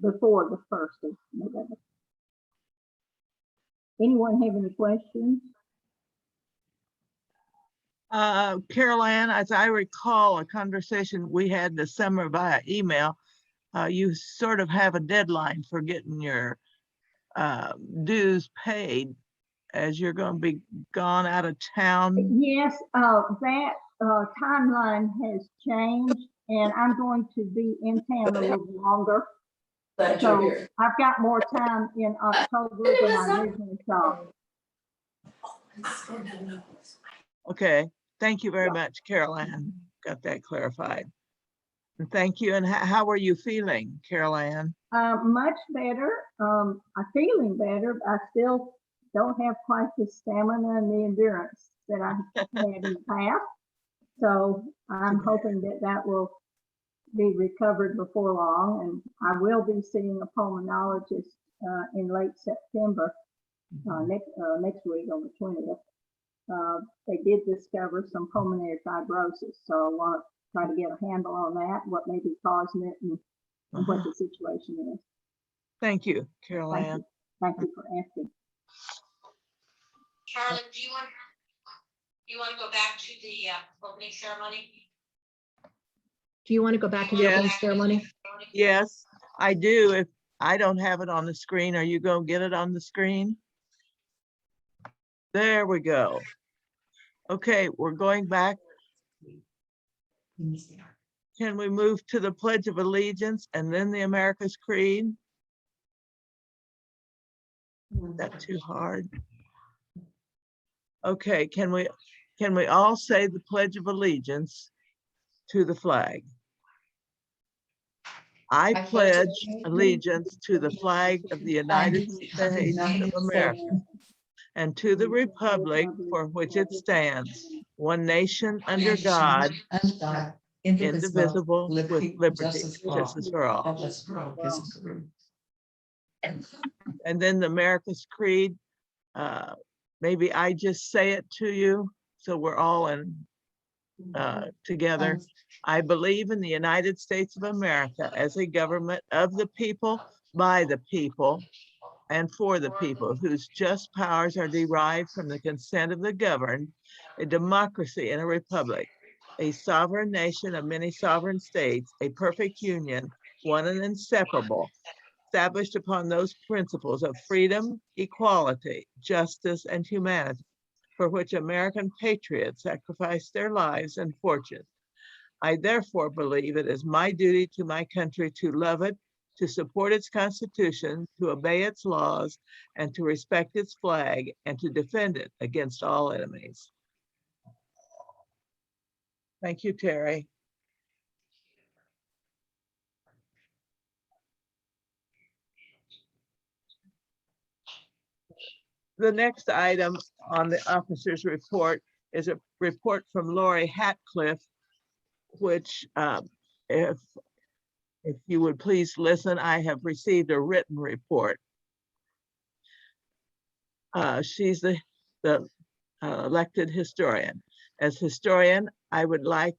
A: before the 1st of November. Anyone have any questions?
D: Carol Ann, as I recall a conversation we had this summer via email, you sort of have a deadline for getting your dues paid, as you're going to be gone out of town.
A: Yes, that timeline has changed, and I'm going to be in town a little longer. So I've got more time in October than I originally thought.
D: Okay, thank you very much, Carol Ann. Got that clarified. And thank you. And how are you feeling, Carol Ann?
A: Much better. I'm feeling better, but I still don't have quite the stamina and the endurance that I had in the past. So I'm hoping that that will be recovered before long, and I will be seeing a pulmonologist in late September, next week on the 20th. They did discover some pulmonary fibrosis, so I want to try to get a handle on that, what may be causing it, and
M: and what the situation is.
D: Thank you, Carol
M: Thank
D: Ann.
M: you. Thank you for asking.
N: Charlotte, do you want to go back to the opening ceremony?
A: Do you want to go back to the opening ceremony?
D: Yes, I do. If I don't have it on the screen, are you going to get it on the screen? There we go. Okay, we're going back. Can we move to the Pledge of Allegiance and then the America's Creed? Is that too hard? Okay, can we all say the Pledge of Allegiance to the flag? I pledge allegiance to the flag of the United States of America and to the republic for which it stands, one nation under God, indivisible, with liberty and justice for all. And then the America's Creed, maybe I just say it to you so we're all in together. I believe in the United States of America as a government of the people, by the people, and for the people, whose just powers are derived from the consent of the governed, a democracy and a republic, a sovereign nation of many sovereign states, a perfect union, one and inseparable, established upon those principles of freedom, equality, justice, and humanity, for which American patriots sacrificed their lives and fortunes. I therefore believe it is my duty to my country to love it, to support its Constitution, to obey its laws, and to respect its flag, and to defend it against all enemies. Thank you, Terry. The next item on the officer's report is a report from Lori Hatcliffe, which if you would please listen, I have received a written report. She's the elected historian. As historian, I would like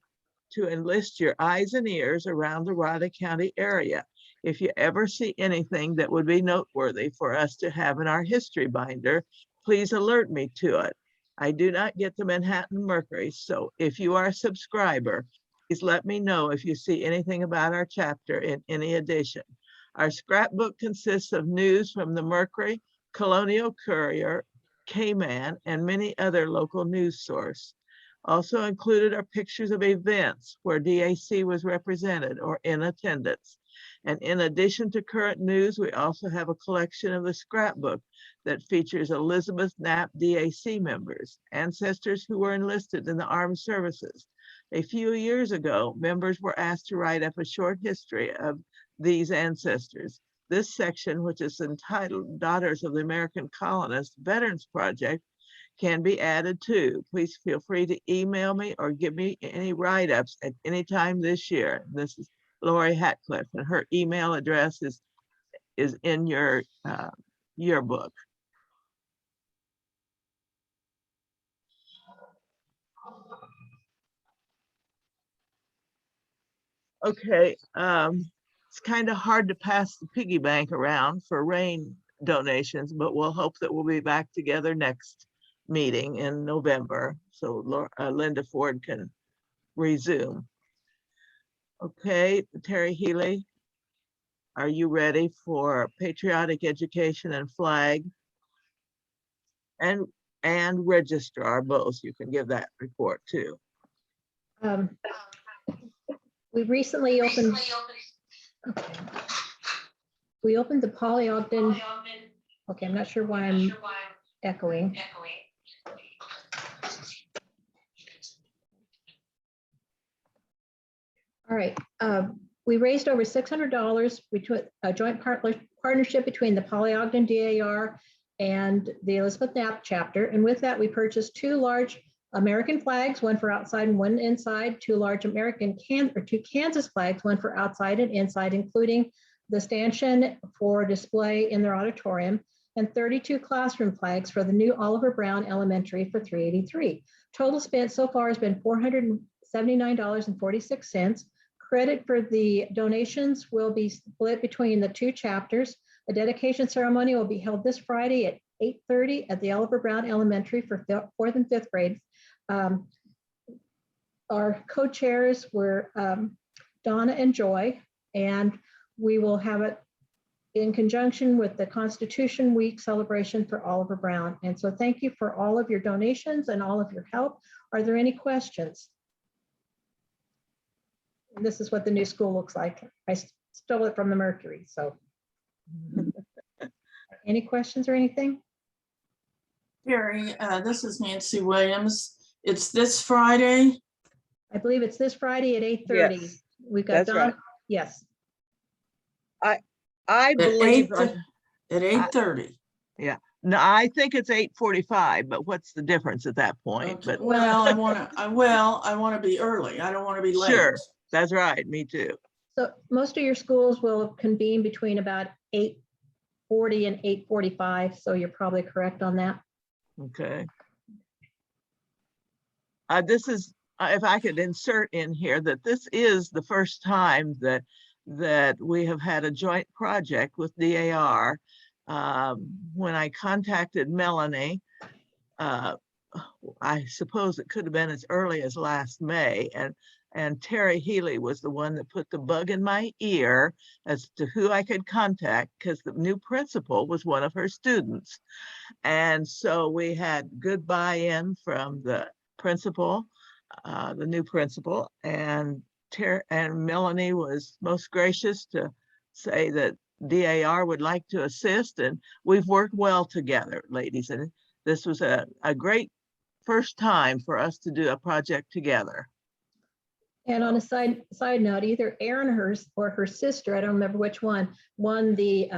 D: to enlist your eyes and ears around the Raleigh County area. If you ever see anything that would be noteworthy for us to have in our history binder, please alert me to it. I do not get the Manhattan Mercury, so if you are a subscriber, please let me know if you see anything about our chapter in any edition. Our scrapbook consists of news from the Mercury, Colonial Courier, K-Man, and many other local news sources. Also included are pictures of events where DAC was represented or in attendance. And in addition to current news, we also have a collection of the scrapbook that features Elizabeth Knapp DAC members, ancestors who were enlisted in the armed services. A few years ago, members were asked to write up a short history of these ancestors. This section, which is entitled Daughters of the American Colonists Veterans Project, can be added too. Please feel free to email me or give me any write-ups at any time this year. This is Lori Hatcliffe, and her email address is in your yearbook. Okay, it's kind of hard to pass the piggy bank around for rain donations, but we'll hope that we'll be back together next meeting in November, so Linda Ford can resume. Okay, Terry Healy, are you ready for patriotic education and flag? And registrar both, you can give that report too.
A: We recently opened, we opened the Polly Ogden. Okay, I'm not sure why I'm echoing. All right, we raised over $600 between a joint partnership between the Polly Ogden DAR and the Elizabeth Knapp chapter. And with that, we purchased 2 large American flags, one for outside and one inside, 2 large two Kansas flags, one for outside and inside, including the stanchion for display in their auditorium, and 32 classroom flags for the new Oliver Brown Elementary for $383. Total spent so far has been $479.46. credit for the donations will be split between the two chapters. A dedication ceremony will be held this Friday at 8:30 at the Oliver Brown Elementary for 4th and 5th grades. Our co-chairs were Donna and Joy, and we will have it in conjunction with the Constitution Week celebration for Oliver Brown. And so thank you for all of your donations and all of your help. Are there any questions? And this is what the new school looks like. I stole it from the Mercury, so. Any questions or anything?
O: Carrie, this is Nancy Williams. It's this Friday.
A: I believe it's this Friday at 8:30.
D: Yes,
A: We've got
D: that's
A: Don.
D: right.
A: Yes.
D: I believe.
O: At 8:30.
D: Yeah, no, I think it's 8:45, but what's the difference at that point? But
O: Well, I want to be early. I don't want to be late.
D: sure, that's right, me too.
A: So most of your schools will convene between about 8:40 and 8:45. So you're probably correct on that.
D: Okay. This is, if I could insert in here, that this is the first time that we have had a joint project with DAR. When I contacted Melanie, I suppose it could have been as early as last May, and Terry Healy was the one that put the bug in my ear as to who I could contact, because the new principal was one of her students. And so we had good buy-in from the principal, the new principal, and Melanie was most gracious to say that DAR would like to assist, and we've worked well together, ladies. And this was a great first time for us to do a project together.
A: And on a side note, either Erin or her sister, I don't remember which one, won the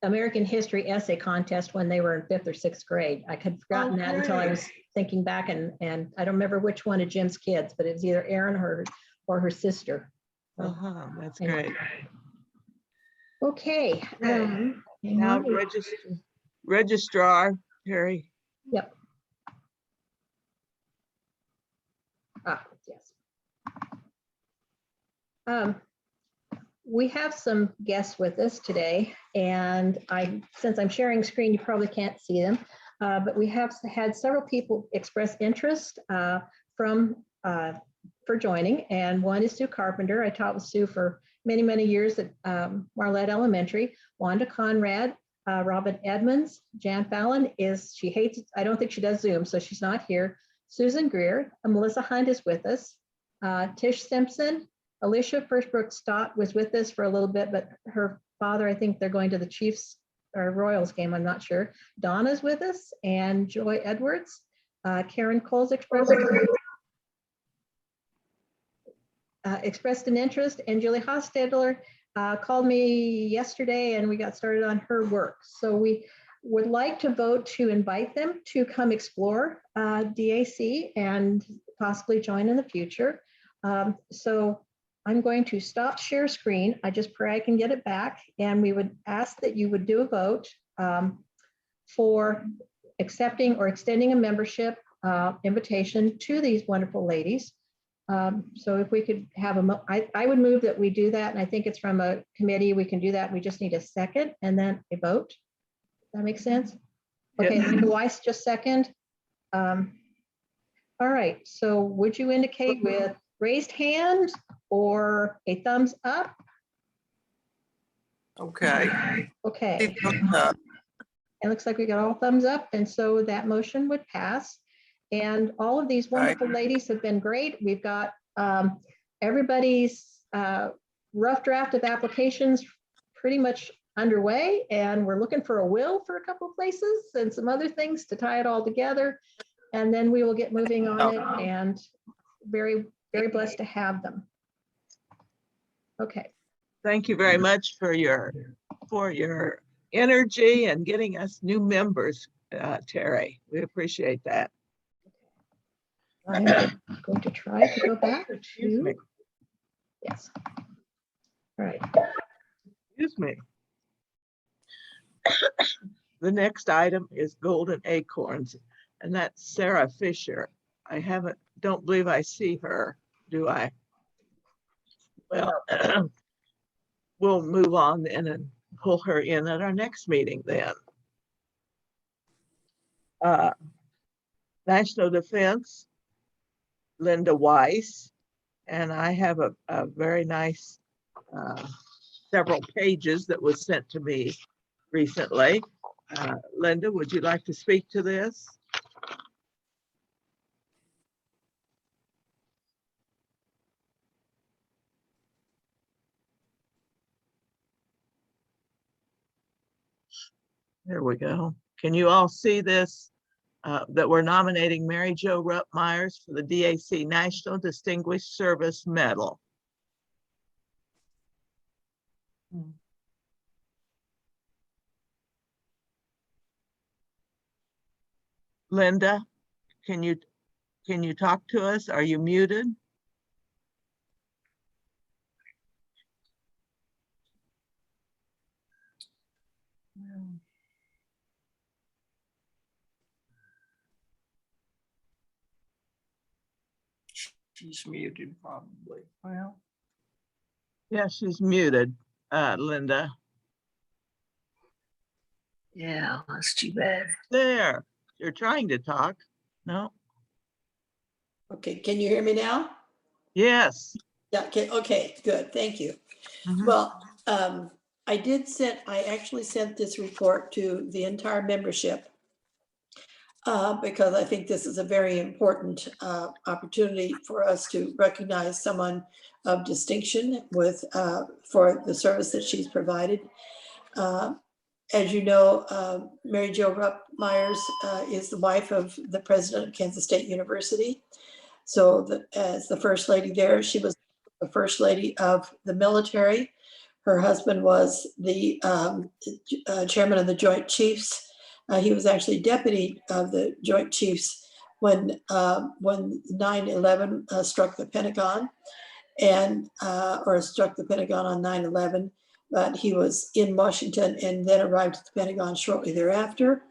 A: American History Essay Contest when they were in 5th or 6th grade. I had forgotten that until I was thinking back, and I don't remember which one of Jim's kids, but it was either Erin or her sister. So,
D: That's
A: anyway.
D: great.
A: Okay.
D: Now registrar, Terry.
A: Yep. Yes. We have some guests with us today, and since I'm sharing screen, you probably can't see them, but we have had several people express interest for joining, and one is Sue Carpenter. I taught with Sue for many, many years at Marlette Elementary. Wanda Conrad, Robin Edmonds, Jan Fallon I don't think she does Zoom, so she's not here. Susan Greer, Melissa Hunt is with us. Tish Simpson, Alicia Firstbrook Stott was with us for a little bit, but her father, I think they're going to the Chiefs or Royals game, I'm not sure. Donna's with us, and Joy Edwards. Karen Coles expressed an interest, and Julie Hostetler called me yesterday, and we got started on her work. So we would like to vote to invite them to come explore DAC and possibly join in the future. So I'm going to stop share screen. I just pray I can get it back, and we would ask that you would do a vote for accepting or extending a membership invitation to these wonderful ladies. So if we could have I would move that we do that, and I think it's from a committee. We can do that. We just need a second and then a vote. That makes sense? Okay,
D: Yes.
A: Linda Weiss, just second. All right, so would you indicate with raised hand or a thumbs up?
O: Okay.
A: Okay. It looks like we got all thumbs up, and so that motion would pass. And all of these wonderful ladies have been great. We've got everybody's rough draft of applications pretty much underway, and we're looking for a will for a couple of places and some other things to tie it all together. And then we will get moving on it, and very, very blessed to have them. Okay.
D: Thank you very much for your energy and getting us new members, Terry. We appreciate that.
A: I'm going to try to go back to, yes. All right.
D: Excuse me. The next item is Golden Acorns, and that's Sarah Fisher. Don't believe I see her, do I? Well, we'll move on then and pull her in at our next meeting then. National Defense, Linda Weiss, and I have a very nice several pages that was sent to me recently. Linda, would you like to speak to this? There we go. Can you all see this? That we're nominating Mary Jo Rupp Myers for the DAC National Distinguished Service Medal. Linda, can you talk to us? Are you muted?
O: She's muted probably.
D: Well, yeah, she's muted, Linda.
J: Yeah, that's too bad.
D: There, you're trying to talk. No.
P: Okay, can you hear me now?
D: Yes.
P: Yeah, okay, good, thank you.
D: Mhm.
P: Well, I actually sent this report to the entire membership because I think this is a very important opportunity for us to recognize someone of distinction for the service that she's provided. As you know, Mary Jo Rupp Myers is the wife of the president of Kansas State University. So as the first lady there, she was the first lady of the military. Her husband was the chairman of the Joint Chiefs. He was actually deputy of the Joint Chiefs when 9/11 struck the Pentagon, or struck the Pentagon on 9/11. But he was in Washington and then arrived at the Pentagon shortly thereafter.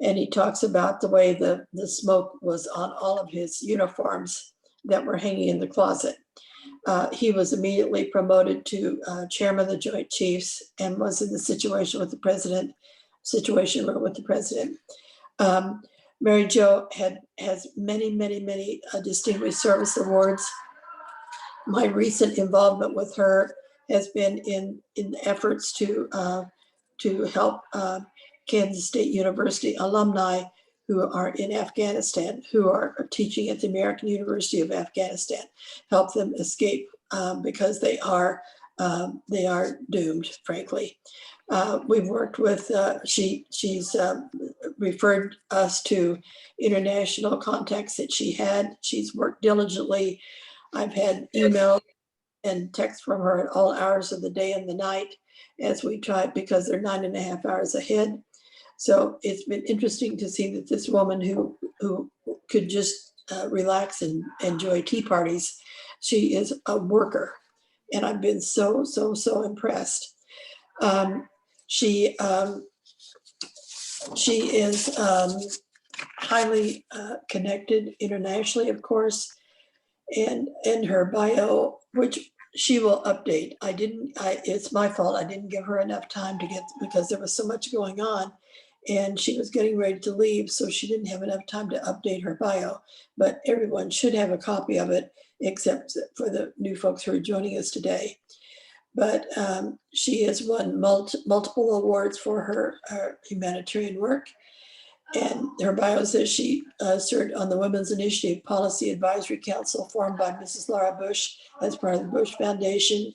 P: And he talks about the way the smoke was on all of his uniforms that were hanging in the closet. He was immediately promoted to chairman of the Joint Chiefs and was in the situation room with the president. Mary Jo has many distinguished service awards. My recent involvement with her has been in efforts to help Kansas State University alumni who are in Afghanistan, who are teaching at the American University of Afghanistan, help them escape because they are doomed, frankly. We've worked with, she's referred us to international contacts that she had. She's worked diligently. I've had email and text from her at all hours of the day and the night as we tried, because they're 9.5 hours ahead. So it's been interesting to see that this woman who could just relax and enjoy tea parties, she is a worker. And I've been so impressed. She is highly connected internationally, of course, and in her bio, which she will update. It's my fault. I didn't give her enough time to because there was so much going on and she was getting ready to leave. So she didn't have enough time to update her bio, but everyone should have a copy of it, except for the new folks who are joining us today. But she has won multiple awards for her humanitarian work. And her bio says she served on the Women's Initiative Policy Advisory Council formed by Mrs. Laura Bush as part of the Bush Foundation.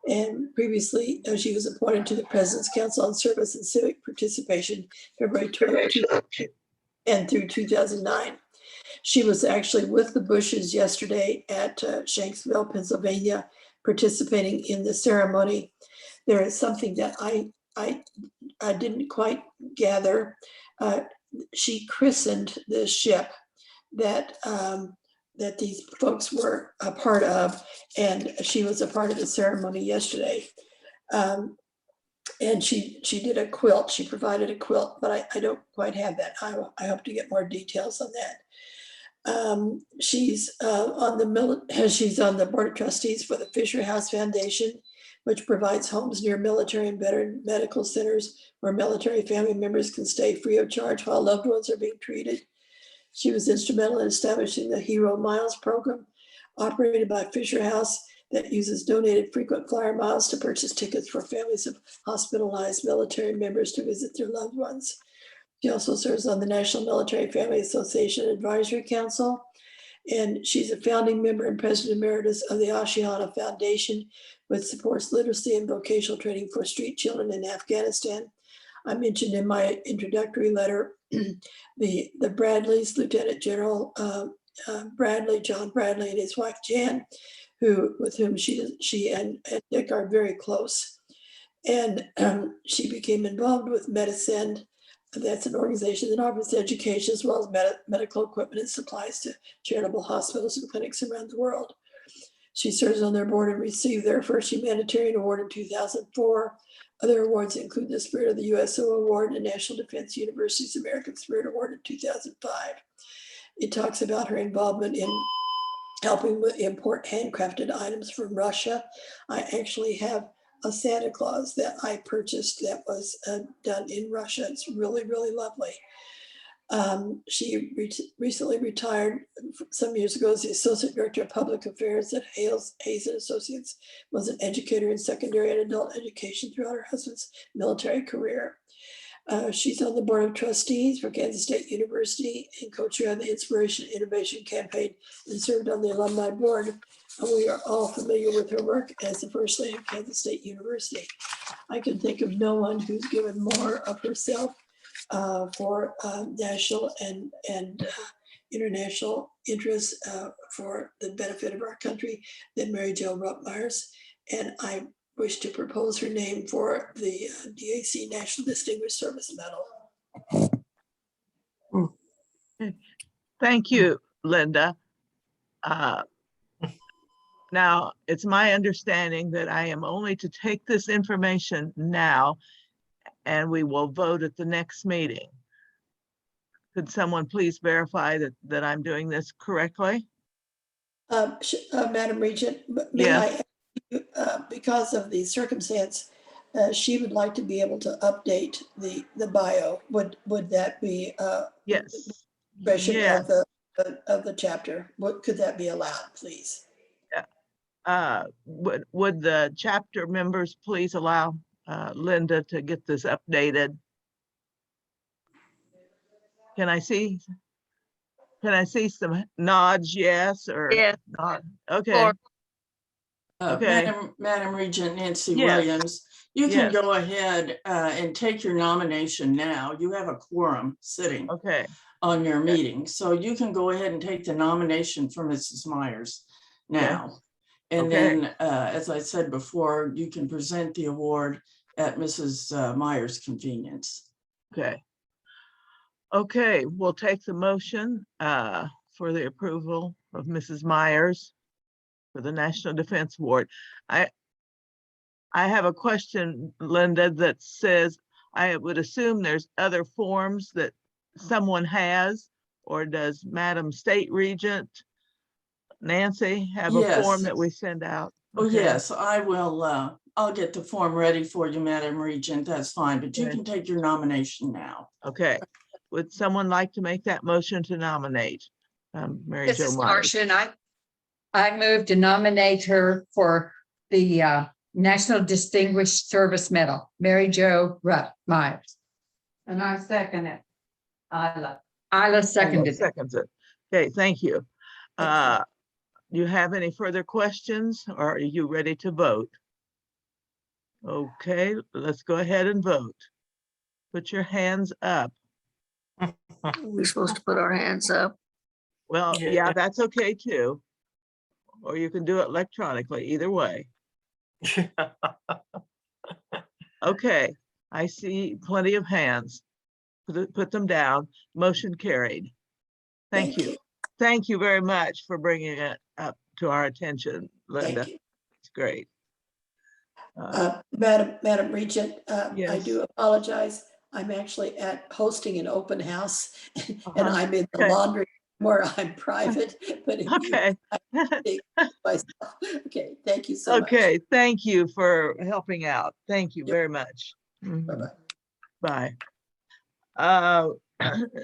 P: And previously, she was appointed to the President's Council on Service and Civic Participation, February 12 and through 2009. She was actually with the Bushes yesterday at Shanksville, Pennsylvania, participating in the ceremony. There is something that I didn't quite gather. She christened the ship that these folks were a part of, and she was a part of the ceremony yesterday. And she did a quilt. She provided a quilt, but I don't quite have that. I hope to get more details on that. She's on the board of trustees for the Fisher House Foundation, which provides homes near military and veteran medical centers where military family members can stay free of charge while loved ones are being treated. She was instrumental in establishing the Hero Miles program operated by Fisher House that uses donated frequent flyer miles to purchase tickets for families of hospitalized military members to visit their loved ones. She also serves on the National Military Family Association Advisory Council, and she's a founding member and president emeritus of the Ashiana Foundation, which supports literacy and vocational training for street children in Afghanistan. I mentioned in my introductory letter the Bradleys, Lieutenant General Bradley, John Bradley, and his wife Jan, with whom she and Dick are very close. And she became involved with Medicine. That's an organization that offers education as well as medical equipment and supplies to charitable hospitals and clinics around the world. She serves on their board and received their first humanitarian award in 2004. Other awards include the Spirit of the USO Award and National Defense University's American Spirit Award in 2005. It talks about her involvement in helping with import handcrafted items from Russia. I actually have a Santa Claus that I purchased that was done in Russia. It's really, really lovely. She recently retired some years ago as the Associate Director of Public Affairs at Hayes and Associates, was an educator in secondary and adult education throughout her husband's military career. She's on the board of trustees for Kansas State University and co-chair of the Inspiration Innovation Campaign and served on the alumni board. We are all familiar with her work as the First Lady of Kansas State University. I can think of no one who's given more of herself for national and international interests for the benefit of our country than Mary Jo Rupp-Myers. And I wish to propose her name for the DAC National Distinguished Service Medal.
D: Thank you, Linda. Now, it's my understanding that I am only to take this information now and we will vote at the next meeting. Could someone please verify that I'm doing this correctly?
P: Madam Regent, may I, because of the circumstance, she would like to be able to update the bio. Would that be
D: yes,
P: expression of the chapter? Could that be allowed, please?
D: Would the chapter members please allow Linda to get this updated? Can I see some nods? Yes or nod? Okay. Okay.
O: Madam Regent Nancy Williams, you can go ahead and take your nomination now. You have a quorum sitting on your meeting. So you can go ahead and take the nomination for Mrs. Myers now. And then, as I said before, you can present the award at Mrs. Myers' convenience.
D: Okay, we'll take the motion for the approval of Mrs. Myers for the National Defense Award. I have a question, Linda, that says, I would assume there's other forms that someone has, or does Madam State Regent Nancy have a form that we send out?
O: Oh, yes, I will. I'll get the form ready for you, Madam Regent. That's fine, but you can take your nomination now.
D: Okay. Would someone like to make that motion to nominate Mary Jo Myers?
G: Martian. I move to nominate her for the National Distinguished Service Medal, Mary Jo Rupp-Myers.
J: And I second it.
G: Isla seconded it.
D: Seconds it. Okay, thank you. Do you have any further questions, or are you ready to vote? Okay, let's go ahead and vote. Put your hands up.
Q: We're supposed to put our hands up.
D: Well, yeah, that's okay too. Or you can do it electronically, either way. Okay, I see plenty of hands. Put them down. Motion carried. Thank you. Thank you very much for bringing it up to our attention, Linda. It's great.
P: Madam Regent, I do apologize. I'm actually hosting an open house and I'm in the laundry where I'm private, but if you,
D: Okay.
P: I take myself. Okay, thank you so much.
D: Okay, thank you for helping out. Thank you very much.
P: Bye-bye.
D: Bye.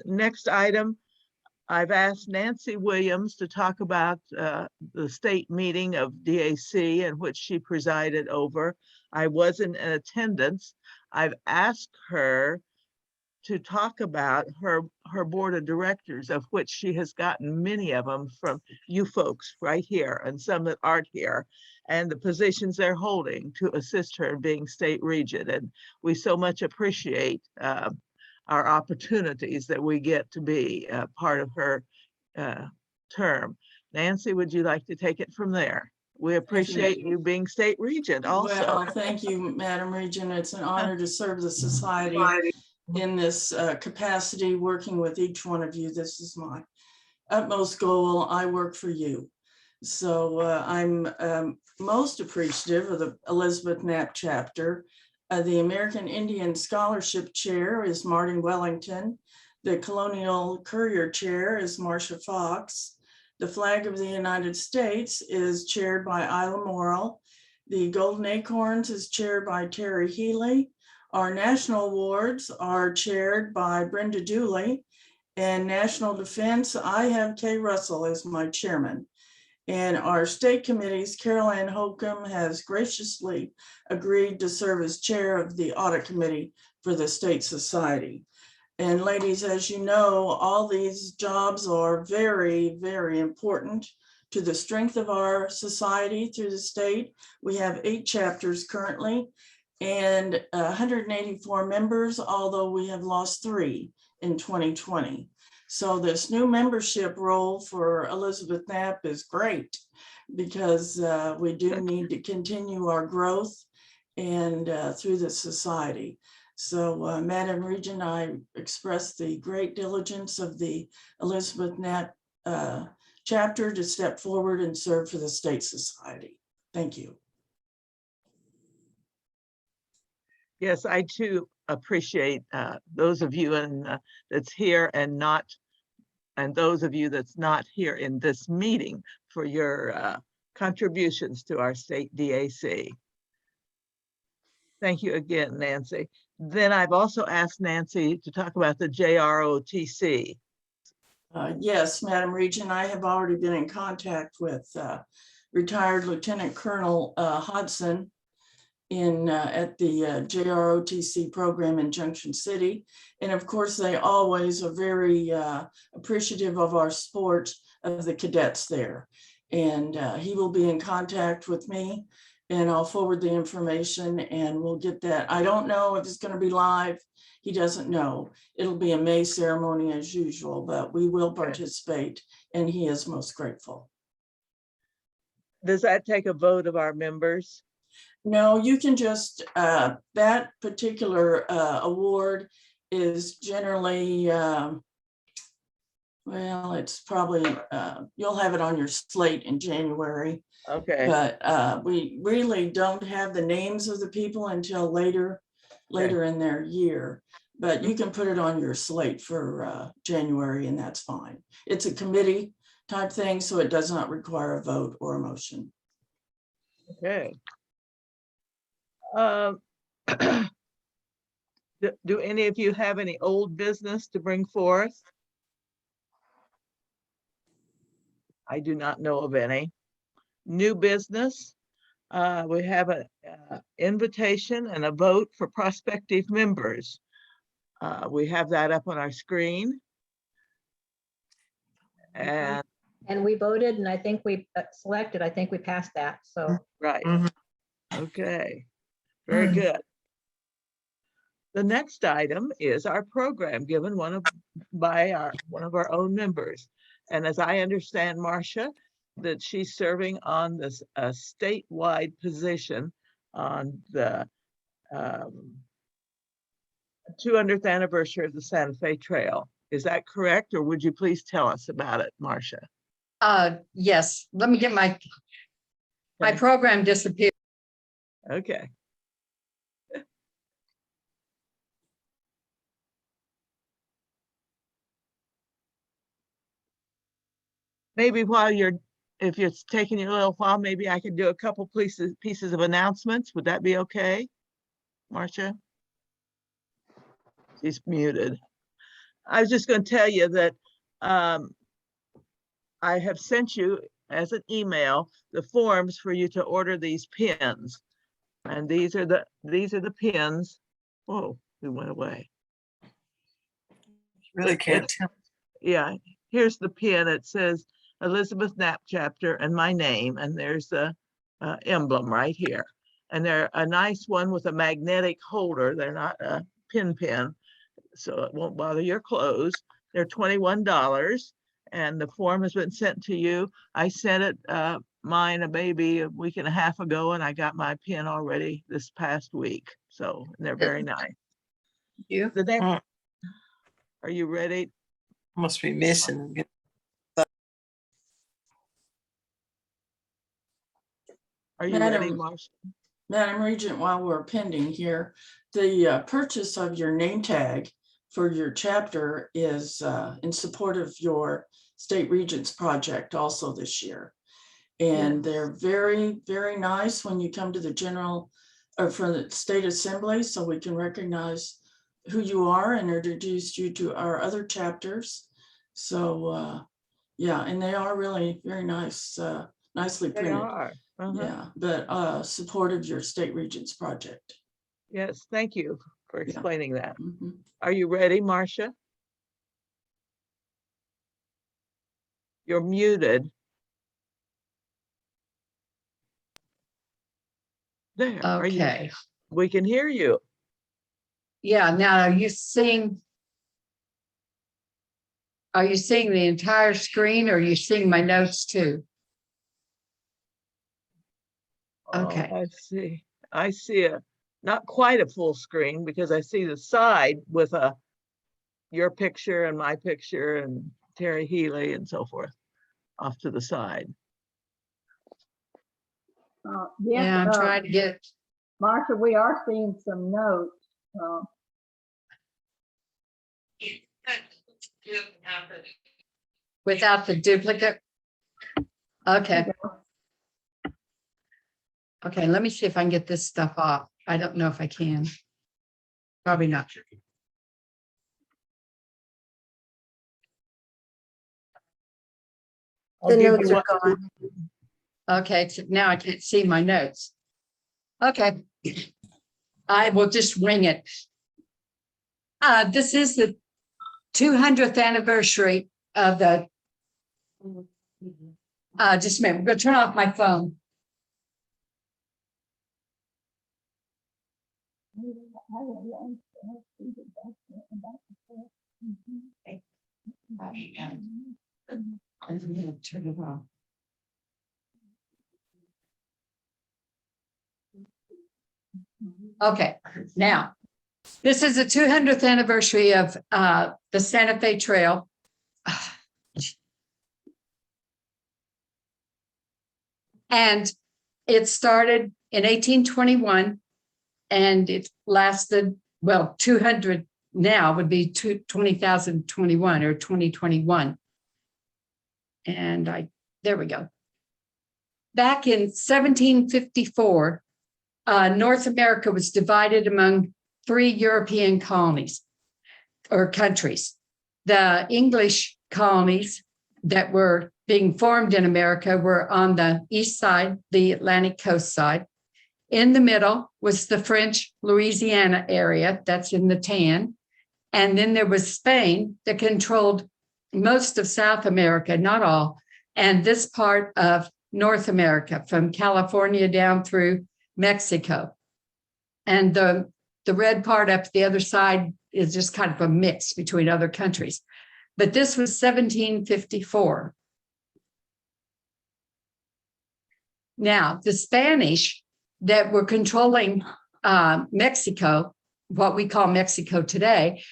D: Next item, I've asked Nancy Williams to talk about the state meeting of DAC in which she presided over. I wasn't in attendance. I've asked her to talk about her board of directors, of which she has gotten many of them from you folks right here and some that aren't here, and the positions they're holding to assist her in being state regent. And we so much appreciate our opportunities that we get to be part of her term. Nancy, would you like to take it from there? We appreciate you being state regent also.
O: Well, thank you, Madam Regent. It's an honor to serve the society in this capacity, working with each one of you. This is my utmost goal. I work for you. So I'm most appreciative of the Elizabeth Knapp chapter. The American Indian Scholarship Chair is Martin Wellington. The Colonial Courier Chair is Marcia Fox. The Flag of the United States is chaired by Isla Morrill. The Golden Acorns is chaired by Terry Healy. Our national awards are chaired by Brenda Dooley. And National Defense, I have Kay Russell as my chairman. And our state committees, Carol Ann Holcomb has graciously agreed to serve as chair of the audit committee for the State Society. And ladies, as you know, all these jobs are very, very important to the strength of our society through the state. We have 8 chapters currently and 184 members, although we have lost 3 in 2020. So this new membership role for Elizabeth Knapp is great because we do need to continue our growth and through the society. So Madam Regent, I express the great diligence of the Elizabeth Knapp chapter to step forward and serve for the State Society. Thank you.
D: Yes, I too appreciate those of you that's here and not, and those of you that's not here in this meeting for your contributions to our state DAC. Thank you again, Nancy. Then I've also asked Nancy to talk about the JROTC.
O: Yes, Madam Regent, I have already been in contact with retired Lieutenant Colonel Hodson at the JROTC program in Junction City. And of course, they always are very appreciative of our sport of the cadets there. And he will be in contact with me and I'll forward the information and we'll get that. I don't know if it's going to be live. He doesn't know. It'll be a May ceremony as usual, but we will participate and he is most grateful.
D: Does that take a vote of our members?
O: No, you can just, that particular award is generally, well, it's probably, you'll have it on your slate in January.
D: Okay.
O: But we really don't have the names of the people until later in their year. But you can put it on your slate for January and that's fine. It's a committee type thing, so it does not require a vote or a motion.
D: Okay. Do any of you have any old business to bring forth? I do not know of any. New business. We have an invitation and a vote for prospective members. We have that up on our screen. And
A: we voted, and I think we selected, I think we passed that, so.
D: Right. Okay, very good. The next item is our program given by one of our own members. And as I understand, Marcia, that she's serving on this statewide position on the 200th anniversary of the Santa Fe Trail. Is that correct? Or would you please tell us about it, Marcia?
G: Yes, let me get my program disappeared.
D: Okay. maybe if it's taking you a little while, maybe I could do a couple pieces of announcements. Would that be okay, Marcia? She's muted. I was just going to tell you that I have sent you as an email the forms for you to order these pins, and these are the pins. Whoa, we went away.
Q: Really can't tell.
D: Yeah, here's the pin. It says Elizabeth Knapp chapter and my name, and there's the emblem right here. And they're a nice one with a magnetic holder. They're not a pin, so it won't bother your clothes. They're $21, and the form has been sent to you. I sent it mine maybe a week and a half ago, and I got my pin already this past week. So they're very nice.
Q: You?
D: Are you ready?
Q: Must be missing.
D: Are you ready, Marcia?
O: Madam Regent, while we're pending here, the purchase of your name tag for your chapter is in support of your State Regents project also this year. And they're very, very nice when you come to the general or for the State Assembly, so we can recognize who you are and introduce you to our other chapters. So yeah, and they are really very nice, nicely printed.
D: They are.
O: Yeah, but support of your State Regents project.
D: Yes, thank you for explaining that.
O: Mm-hmm.
D: Are you ready, Marcia? You're muted. There.
G: Okay.
D: We can hear you.
G: Yeah, now are you seeing the entire screen, or are you seeing my notes too? Okay.
D: Oh, I see not quite a full screen because I see the side with your picture and my picture and Terry Healy and so forth off to the side.
M: Yes,
G: Yeah, I'm trying to get.
M: Marcia, we are seeing some notes.
G: Without the duplicate? Okay. Okay, let me see if I can get this stuff off. I don't know if I can. Probably not.
H: The notes are gone.
G: Okay, so now I can't see my notes. Okay. I will just wing it. This is the 200th anniversary of the. Just a minute, I'm going to turn off my phone. I'm going to turn it off. Okay, now, this is the 200th anniversary of the Santa Fe Trail. And it started in 1821 and it lasted, well, 200 now would be 20,021 or 2021. And there we go. Back in 1754, North America was divided among 3 European colonies or countries. The English colonies that were being formed in America were on the east side, the Atlantic coast side. In the middle was the French Louisiana area, that's in the tan. And then there was Spain that controlled most of South America, not all, and this part of North America from California down through Mexico. And the red part up the other side is just kind of a mix between other countries. But this was 1754. Now, the Spanish that were controlling Mexico, what we call Mexico today,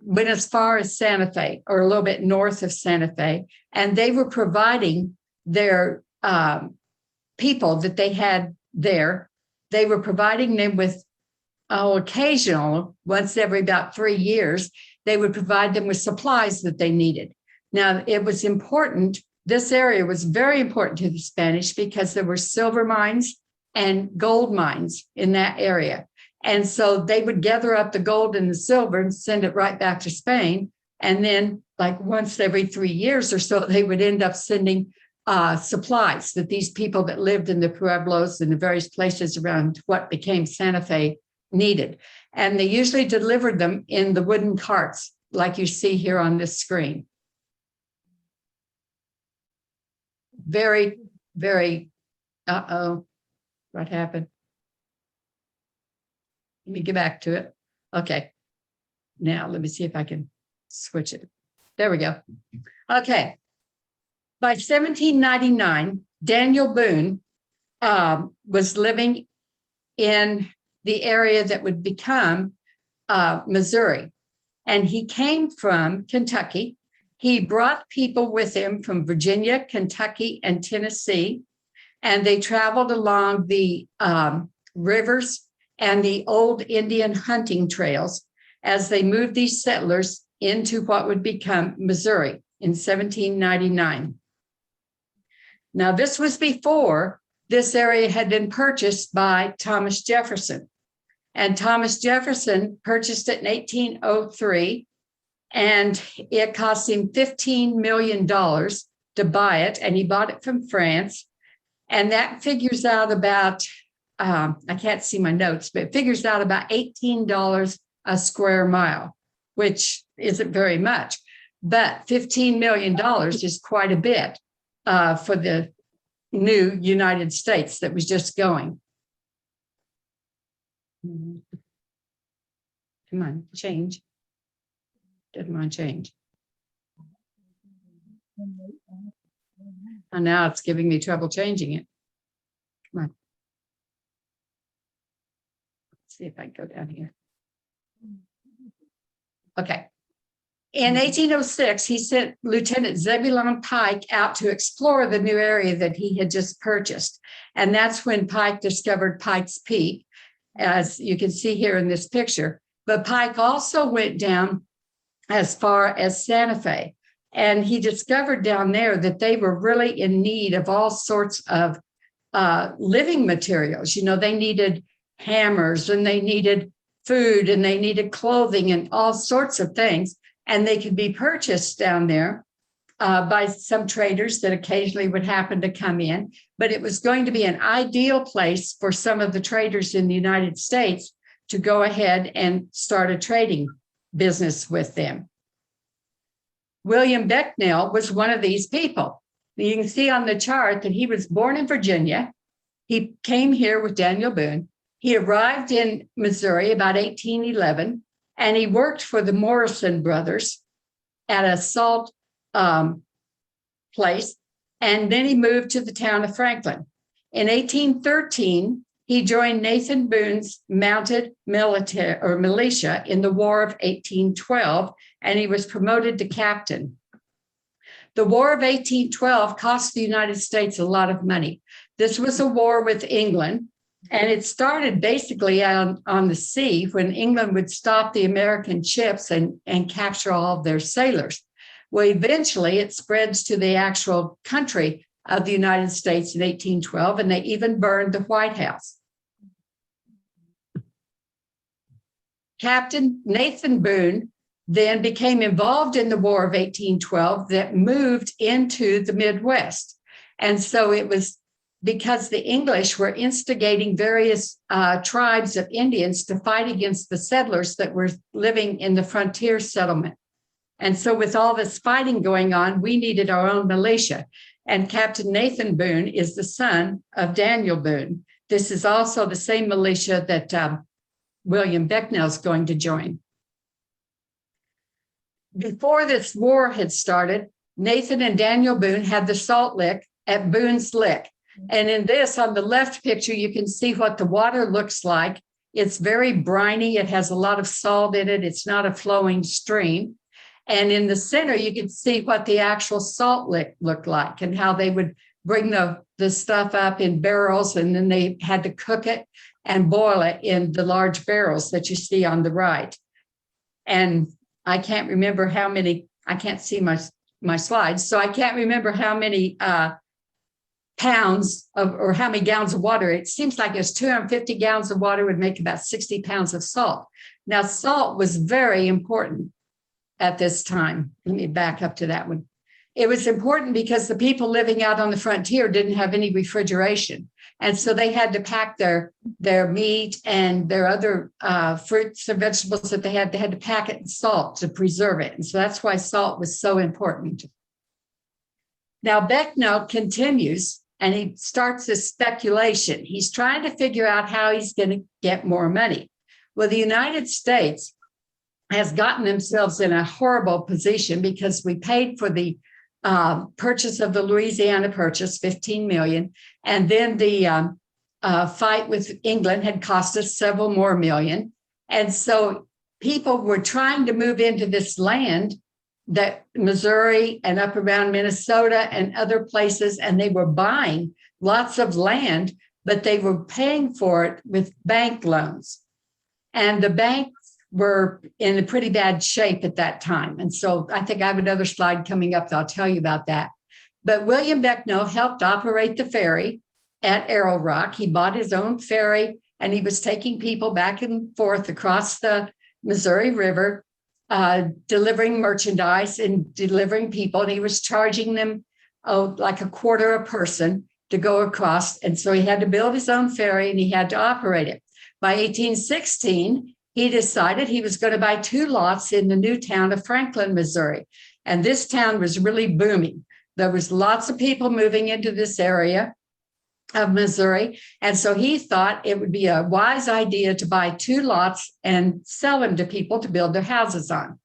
G: went as far as Santa Fe or a little bit north of Santa Fe, and they were providing their people that they had there. They were providing them with occasional, once every about 3 years, they would provide them with supplies that they needed. Now, it was important this area was very important to the Spanish because there were silver mines and gold mines in that area. And so they would gather up the gold and the silver and send it right back to Spain. And then like once every 3 years or so, they would end up sending supplies that these people that lived in the pueblos and the various places around what became Santa Fe needed. And they usually delivered them in the wooden carts, like you see here on this screen. Very, very, what happened? Let me get back to it. Okay. Now, let me see if I can switch it. There we go. Okay. By 1799, Daniel Boone was living in the area that would become Missouri. And he came from Kentucky. He brought people with him from Virginia, Kentucky, and Tennessee. And they traveled along the rivers and the old Indian hunting trails as they moved these settlers into what would become Missouri in 1799. Now, this was before this area had been purchased by Thomas Jefferson. And Thomas Jefferson purchased it in 1803, and it cost him $15 million to buy it, and he bought it from France. And that figures out about, I can't see my notes, but it figures out about $18 a square mile, which isn't very much. But $15 million is quite a bit for the new United States that was just going. Come on, change. Doesn't want to change. And now it's giving me trouble changing it. Come on. Let's see if I can go down here. Okay. In 1806, he sent Lieutenant Zebulon Pike out to explore the new area that he had just purchased. And that's when Pike discovered Pike's Peak, as you can see here in this picture. But Pike also went down as far as Santa Fe. And he discovered down there that they were really in need of all sorts of living materials. You know, they needed hammers and they needed food and they needed clothing and all sorts of things. And they could be purchased down there by some traders that occasionally would happen to come in. But it was going to be an ideal place for some of the traders in the United States to go ahead and start a trading business with them. William Becknell was one of these people. You can see on the chart that he was born in Virginia. He came here with Daniel Boone. He arrived in Missouri about 1811, and he worked for the Morrison brothers at a salt place, and then he moved to the town of Franklin. In 1813, he joined Nathan Boone's mounted military or militia in the War of 1812, and he was promoted to captain. The War of 1812 cost the United States a lot of money. This was a war with England, and it started basically on the sea when England would stop the American ships and capture all of their sailors. Well, eventually it spreads to the actual country of the United States in 1812, and they even burned the White House. Captain Nathan Boone then became involved in the War of 1812 that moved into the Midwest. And so it was because the English were instigating various tribes of Indians to fight against the settlers that were living in the frontier settlement. And so with all this fighting going on, we needed our own militia. And Captain Nathan Boone is the son of Daniel Boone. This is also the same militia that William Becknell is going to join. Before this war had started, Nathan and Daniel Boone had the salt lick at Boone's Lick. And in this, on the left picture, you can see what the water looks like. It's very briny. It has a lot of salt in it. It's not a flowing stream. And in the center, you can see what the actual salt lick looked like and how they would bring the stuff up in barrels, and then they had to cook it and boil it in the large barrels that you see on the right. And I can't remember how many, I can't see my, my slides, so I can't remember how many pounds of, or how many gallons of water. It seems like it's 250 gallons of water would make about 60 pounds of salt. Now, salt was very important at this time. Let me back up to that one. It was important because the people living out on the frontier didn't have any refrigeration. And so they had to pack their meat and their other fruits and vegetables that they had to pack it in salt to preserve it. And so that's why salt was so important. Now, Beckno continues and he starts this speculation. He's trying to figure out how he's going to get more money. Well, the United States has gotten themselves in a horrible position because we paid for the purchase of the Louisiana Purchase, 15 million. And then the fight with England had cost us several more million. And so people were trying to move into this land, that Missouri and up around Minnesota and other places, and they were buying lots of land, but they were paying for it with bank loans. And the banks were in a pretty bad shape at that time. And so I think I have another slide coming up that I'll tell you about that. But William Beckno helped operate the ferry at Arrow Rock. He bought his own ferry and he was taking people back and forth across the Missouri River, delivering merchandise and delivering people. And he was charging them like a quarter a person to go across. And so he had to build his own ferry and he had to operate it. By 1816, he decided he was going to buy 2 lots in the new town of Franklin, Missouri. And this town was really booming. There was lots of people moving into this area of Missouri. And so he thought it would be a wise idea to buy 2 lots and sell them to people to build their houses on.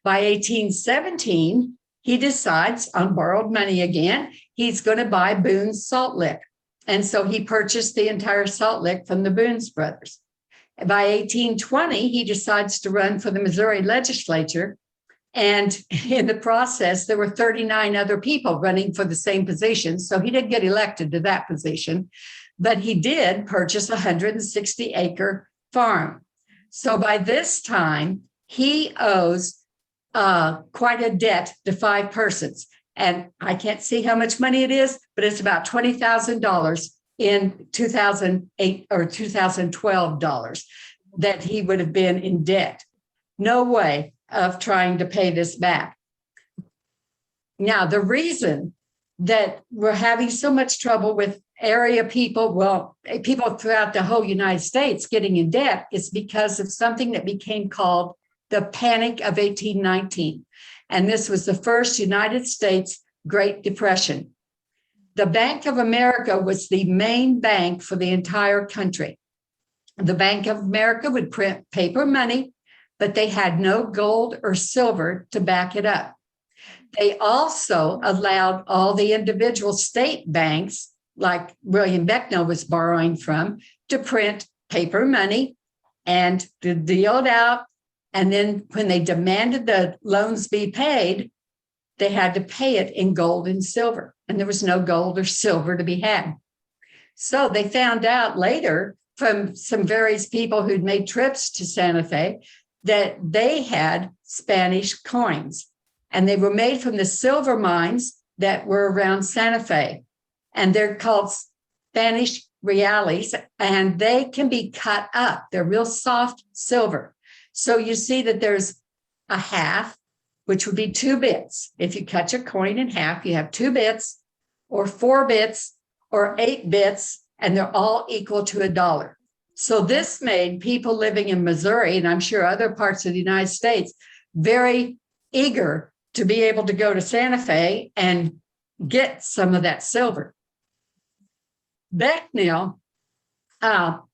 G: By 1817, he decides on borrowed money again, he's going to buy Boone's Salt Lick. And so he purchased the entire Salt Lick from the Boone's brothers. By 1820, he decides to run for the Missouri legislature. And in the process, there were 39 other people running for the same position. So he didn't get elected to that position, but he did purchase a 160-acre farm. So by this time, he owes quite a debt to 5 persons. And I can't see how much money it is, but it's about $20,000 in 2008 or 2012 dollars that he would have been in debt. No way of trying to pay this back. Now, the reason that we're having so much trouble with area people, well, people throughout the whole United States getting in debt is because of something that became called the Panic of 1819. And this was the first United States Great Depression. The Bank of America was the main bank for the entire country. The Bank of America would print paper money, but they had no gold or silver to back it up. They also allowed all the individual state banks, like William Beckno was borrowing from, to print paper money and to deal it out. And then when they demanded the loans be paid, they had to pay it in gold and silver. And there was no gold or silver to be had. So they found out later from some various people who'd made trips to Santa Fe that they had Spanish coins. And they were made from the silver mines that were around Santa Fe. And they're called Spanish reales, and they can be cut up. They're real soft silver. So you see that there's a half, which would be 2 bits. If you cut your coin in half, you have 2 bits or 4 bits or 8 bits, and they're all equal to $1. So this made people living in Missouri, and I'm sure other parts of the United States, very eager to be able to go to Santa Fe and get some of that silver. Beckno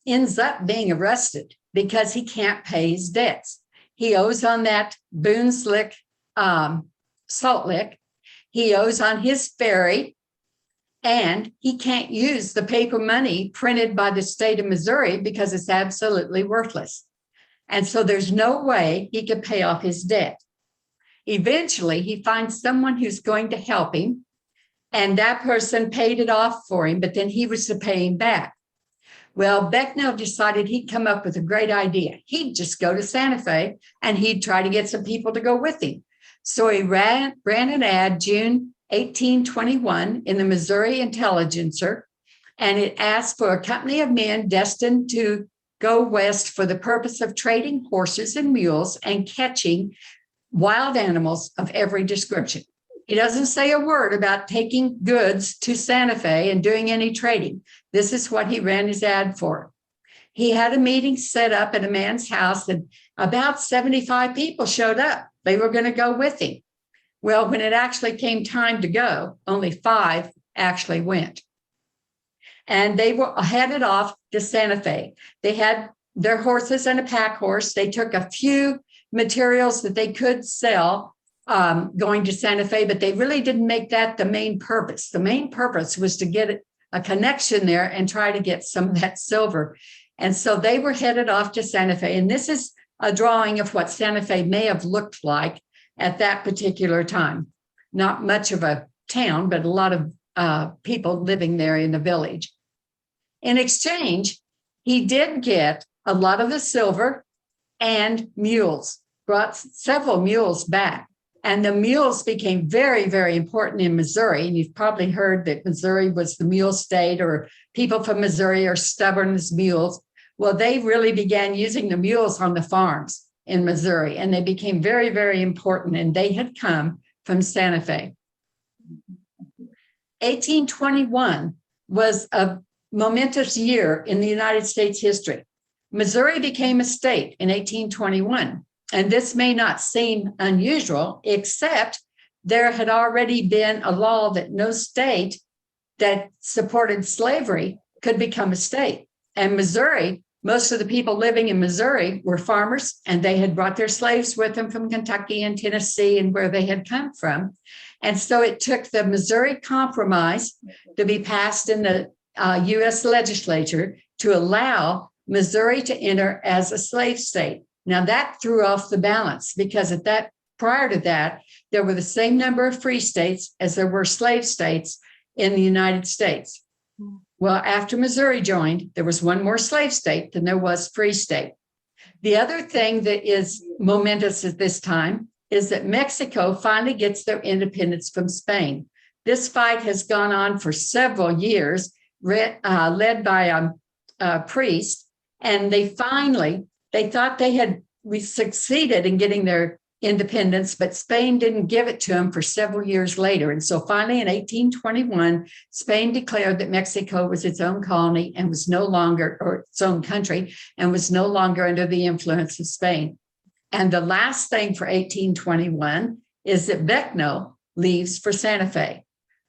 G: ends up being arrested because he can't pay his debts. He owes on that Boone's Lick, Salt Lick. He owes on his ferry, and he can't use the paper money printed by the state of Missouri because it's absolutely worthless. And so there's no way he could pay off his debt. Eventually, he finds someone who's going to help him, and that person paid it off for him, but then he was to pay him back. Well, Beckno decided he'd come up with a great idea. He'd just go to Santa Fe and he'd try to get some people to go with him. So he ran an ad June 1821 in the Missouri Intelligencer, and it asked for a company of men destined to go west for the purpose of trading horses and mules and catching wild animals of every description. He doesn't say a word about taking goods to Santa Fe and doing any trading. This is what he ran his ad for. He had a meeting set up at a man's house, and about 75 people showed up. They were going to go with him. Well, when it actually came time to go, only 5 actually went. And they were headed off to Santa Fe. They had their horses and a pack horse. They took a few materials that they could sell going to Santa Fe, but they really didn't make that the main purpose. The main purpose was to get a connection there and try to get some of that silver. And so they were headed off to Santa Fe. And this is a drawing of what Santa Fe may have looked like at that particular time. Not much of a town, but a lot of people living there in the village. In exchange, he did get a lot of the silver and mules, brought several mules back. And the mules became very, very important in Missouri. And you've probably heard that Missouri was the mule state, or people from Missouri are stubborn as mules. Well, they really began using the mules on the farms in Missouri, and they became very, very important. And they had come from Santa Fe. 1821 was a momentous year in the United States history. Missouri became a state in 1821. And this may not seem unusual, except there had already been a law that no state that supported slavery could become a state. And Missouri, most of the people living in Missouri were farmers, and they had brought their slaves with them from Kentucky and Tennessee and where they had come from. And so it took the Missouri Compromise to be passed in the U.S. legislature to allow Missouri to enter as a slave state. Now that threw off the balance, because prior to that, there were the same number of free states as there were slave states in the United States. Well, after Missouri joined, there was one more slave state than there was free state. The other thing that is momentous at this time is that Mexico finally gets their independence from Spain. This fight has gone on for several years, led by a priest, and they thought they had succeeded in getting their independence, but Spain didn't give it to them for several years later. And so finally in 1821, Spain declared that Mexico was its own colony and was no longer, or its own country, and was no longer under the influence of Spain. And the last thing for 1821 is that Beckno leaves for Santa Fe.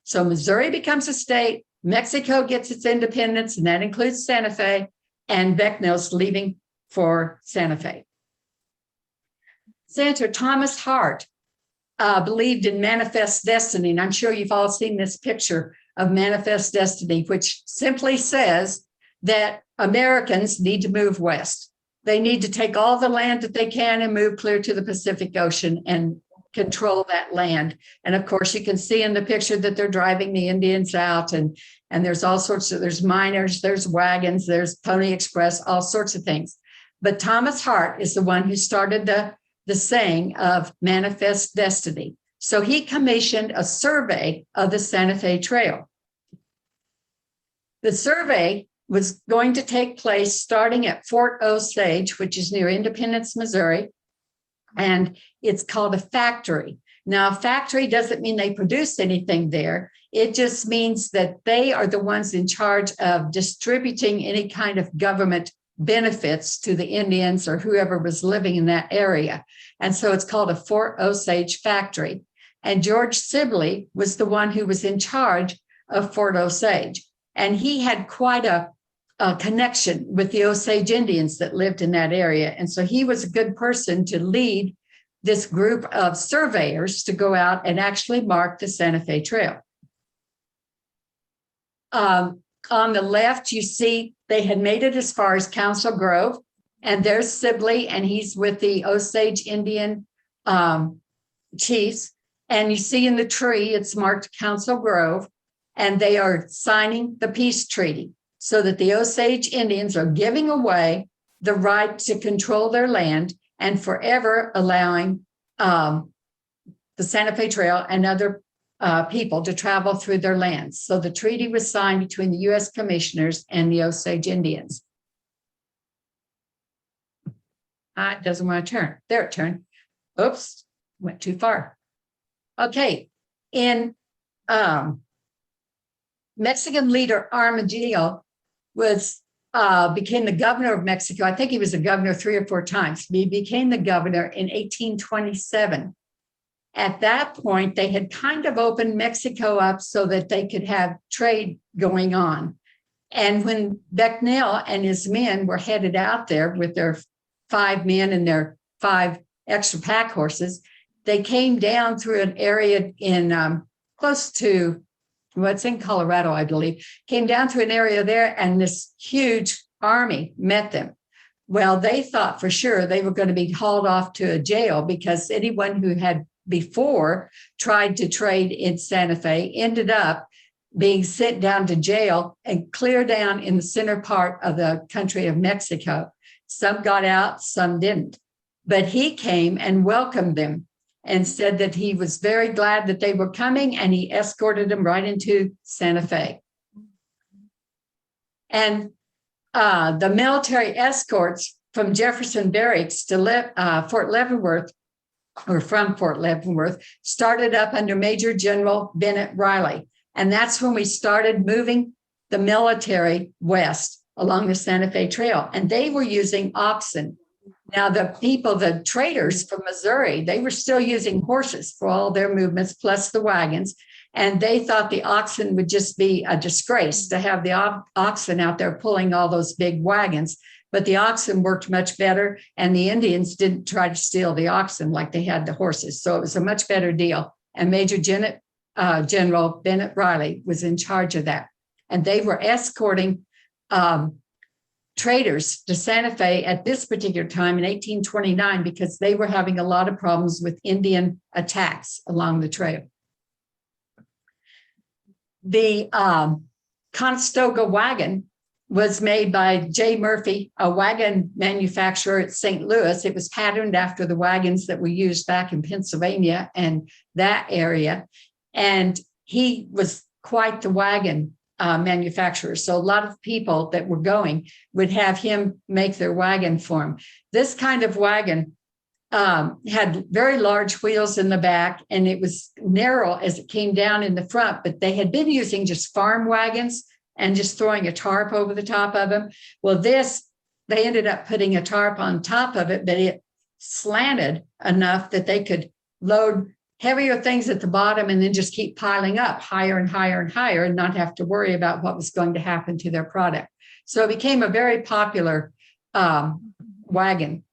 G: So Missouri becomes a state, Mexico gets its independence, and that includes Santa Fe, and Beckno's leaving for Santa Fe. Senator Thomas Hart believed in manifest destiny, and I'm sure you've all seen this picture of manifest destiny, which simply says that Americans need to move west. They need to take all the land that they can and move clear to the Pacific Ocean and control that land. And of course, you can see in the picture that they're driving the Indians out, and there's all sorts of, there's miners, there's wagons, there's Pony Express, all sorts of things. But Thomas Hart is the one who started the saying of manifest destiny. So he commissioned a survey of the Santa Fe Trail. The survey was going to take place starting at Fort Osage, which is near Independence, Missouri, and it's called a factory. Now, a factory doesn't mean they produce anything there. It just means that they are the ones in charge of distributing any kind of government benefits to the Indians or whoever was living in that area. And so it's called a Fort Osage factory. And George Sibley was the one who was in charge of Fort Osage. And he had quite a connection with the Osage Indians that lived in that area. And so he was a good person to lead this group of surveyors to go out and actually mark the Santa Fe Trail. On the left, you see they had made it as far as Council Grove, and there's Sibley, and he's with the Osage Indian chiefs. And you see in the tree, it's marked Council Grove, and they are signing the peace treaty so that the Osage Indians are giving away the right to control their land and forever allowing the Santa Fe Trail and other people to travel through their lands. So the treaty was signed between the U.S. commissioners and the Osage Indians. It doesn't want to turn. There it turned. Oops, went too far. Okay, in Mexican leader Armadillo became the governor of Mexico. I think he was the governor 3 or 4 times. He became the governor in 1827. At that point, they had kind of opened Mexico up so that they could have trade going on. And when Becknell and his men were headed out there with their 5 men and their 5 extra pack horses, they came down through an area in close to what's in Colorado, I believe, came down through an area there, and this huge army met them. Well, they thought for sure they were going to be hauled off to a jail, because anyone who had before tried to trade in Santa Fe ended up being sent down to jail and clear down in the center part of the country of Mexico. Some got out, some didn't. But he came and welcomed them and said that he was very glad that they were coming, and he escorted them right into Santa Fe. And the military escorts from Jefferson Barracks to Fort Leavenworth, or from Fort Leavenworth, started up under Major General Bennett Riley. And that's when we started moving the military west along the Santa Fe Trail. And they were using oxen. Now, the traders from Missouri, they were still using horses for all their movements, plus the wagons. And they thought the oxen would just be a disgrace to have the oxen out there pulling all those big wagons. But the oxen worked much better, and the Indians didn't try to steal the oxen like they had the horses. So it was a much better deal. And Major General Bennett Riley was in charge of that. And they were escorting traders to Santa Fe at this particular time in 1829, because they were having a lot of problems with Indian attacks along the trail. The Conestoga wagon was made by J. Murphy, a wagon manufacturer at St. Louis. It was patterned after the wagons that were used back in Pennsylvania and that area. And he was quite the wagon manufacturer. So a lot of people that were going would have him make their wagon for them. This kind of wagon had very large wheels in the back, and it was narrow as it came down in the front, but they had been using just farm wagons and just throwing a tarp over the top of them. Well, they ended up putting a tarp on top of it, but it slanted enough that they could load heavier things at the bottom and then just keep piling up higher and higher and higher, and not have to worry about what was going to happen to their product. So it became a very popular wagon.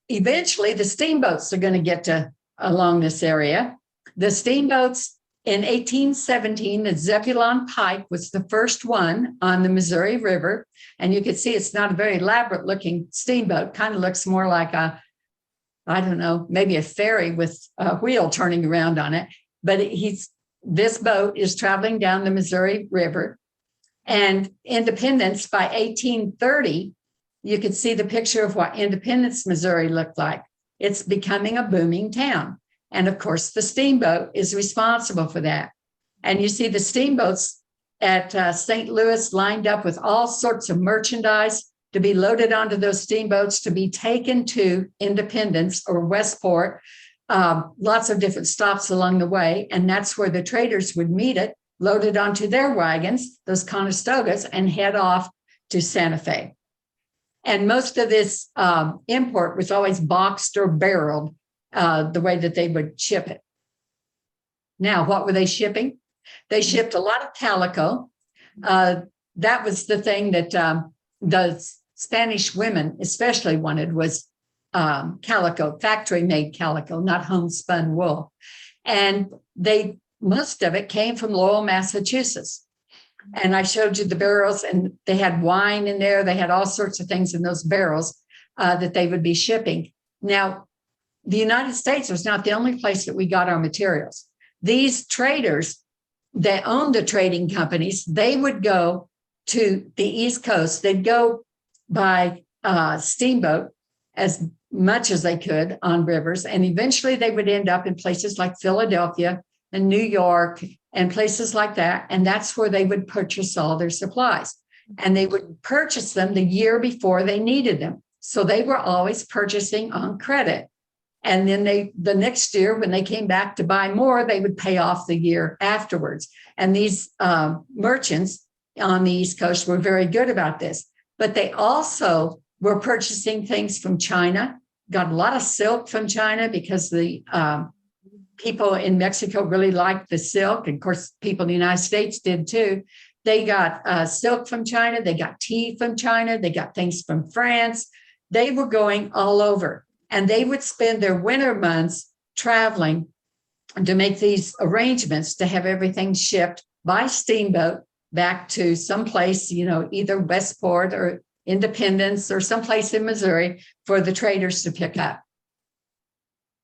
G: Eventually, the steamboats are going to get along this area. The steamboats in 1817, the Zebulon Pike was the first one on the Missouri River. And you can see it's not a very elaborate looking steamboat, kind of looks more like I don't know, maybe a ferry with a wheel turning around on it. But this boat is traveling down the Missouri River. And Independence, by 1830, you could see the picture of what Independence, Missouri looked like. It's becoming a booming town. And of course, the steamboat is responsible for that. And you see the steamboats at St. Louis lined up with all sorts of merchandise to be loaded onto those steamboats to be taken to Independence or Westport, lots of different stops along the way. And that's where the traders would meet it, loaded onto their wagons, those Conestogas, and head off to Santa Fe. And most of this import was always boxed or barreled, the way that they would ship it. Now, what were they shipping? They shipped a lot of calico. That was the thing that the Spanish women especially wanted, was calico, factory-made calico, not homespun wool. And most of it came from Lowell, Massachusetts. And I showed you the barrels, and they had wine in there. They had all sorts of things in those barrels that they would be shipping. Now, the United States was not the only place that we got our materials. These traders that owned the trading companies, they would go to the East Coast. They'd go by steamboat as much as they could on rivers. And eventually they would end up in places like Philadelphia and New York and places like that. And that's where they would purchase all their supplies. And they would purchase them the year before they needed them. So they were always purchasing on credit. And then the next year, when they came back to buy more, they would pay off the year afterwards. And these merchants on the East Coast were very good about this. But they also were purchasing things from China, got a lot of silk from China because the people in Mexico really liked the silk. And of course, people in the United States did too. They got silk from China. They got tea from China. They got things from France. They were going all over. And they would spend their winter months traveling to make these arrangements to have everything shipped by steamboat back to someplace, either Westport or Independence or someplace in Missouri for the traders to pick up.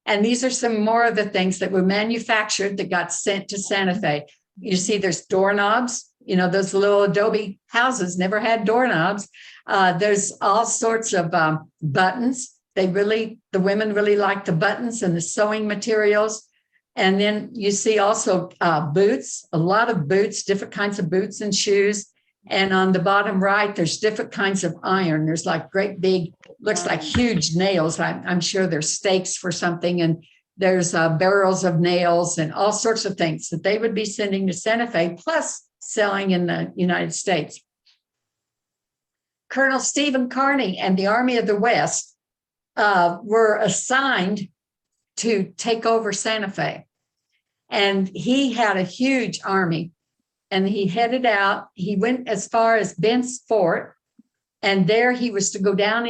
G: And these are some more of the things that were manufactured that got sent to Santa Fe. You see there's doorknobs, those little adobe houses never had doorknobs. There's all sorts of buttons. The women really like the buttons and the sewing materials. And then you see also boots, a lot of boots, different kinds of boots and shoes. And on the bottom right, there's different kinds of iron. There's like great big, looks like huge nails. I'm sure there's stakes for something. And there's barrels of nails and all sorts of things that they would be sending to Santa Fe, plus selling in the United States. Colonel Stephen Kearny and the Army of the West were assigned to take over Santa Fe. And he had a huge army and he headed out. He went as far as Bent's Fort. And there he was to go down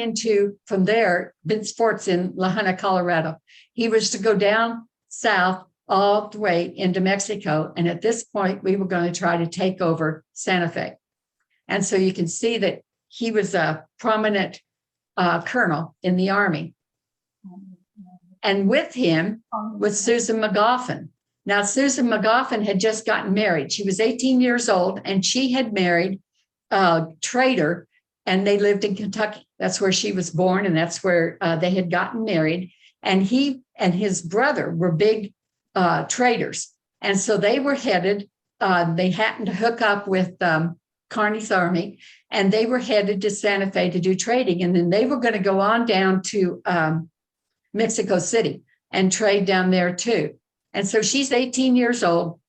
G: from there, Bent's Fort's in La Junta, Colorado. He was to go down south all the way into Mexico. And at this point, we were going to try to take over Santa Fe. And so you can see that he was a prominent colonel in the army. And with him was Susan McGoffin. Now, Susan McGoffin had just gotten married. She was 18 years old, and she had married a trader, and they lived in Kentucky. That's where she was born, and that's where they had gotten married. And he and his brother were big traders. And so they were headed, they happened to hook up with Kearny's army, and they were headed to Santa Fe to do trading. And then they were going to go on down to Mexico City and trade down there too. And so she's 18 years old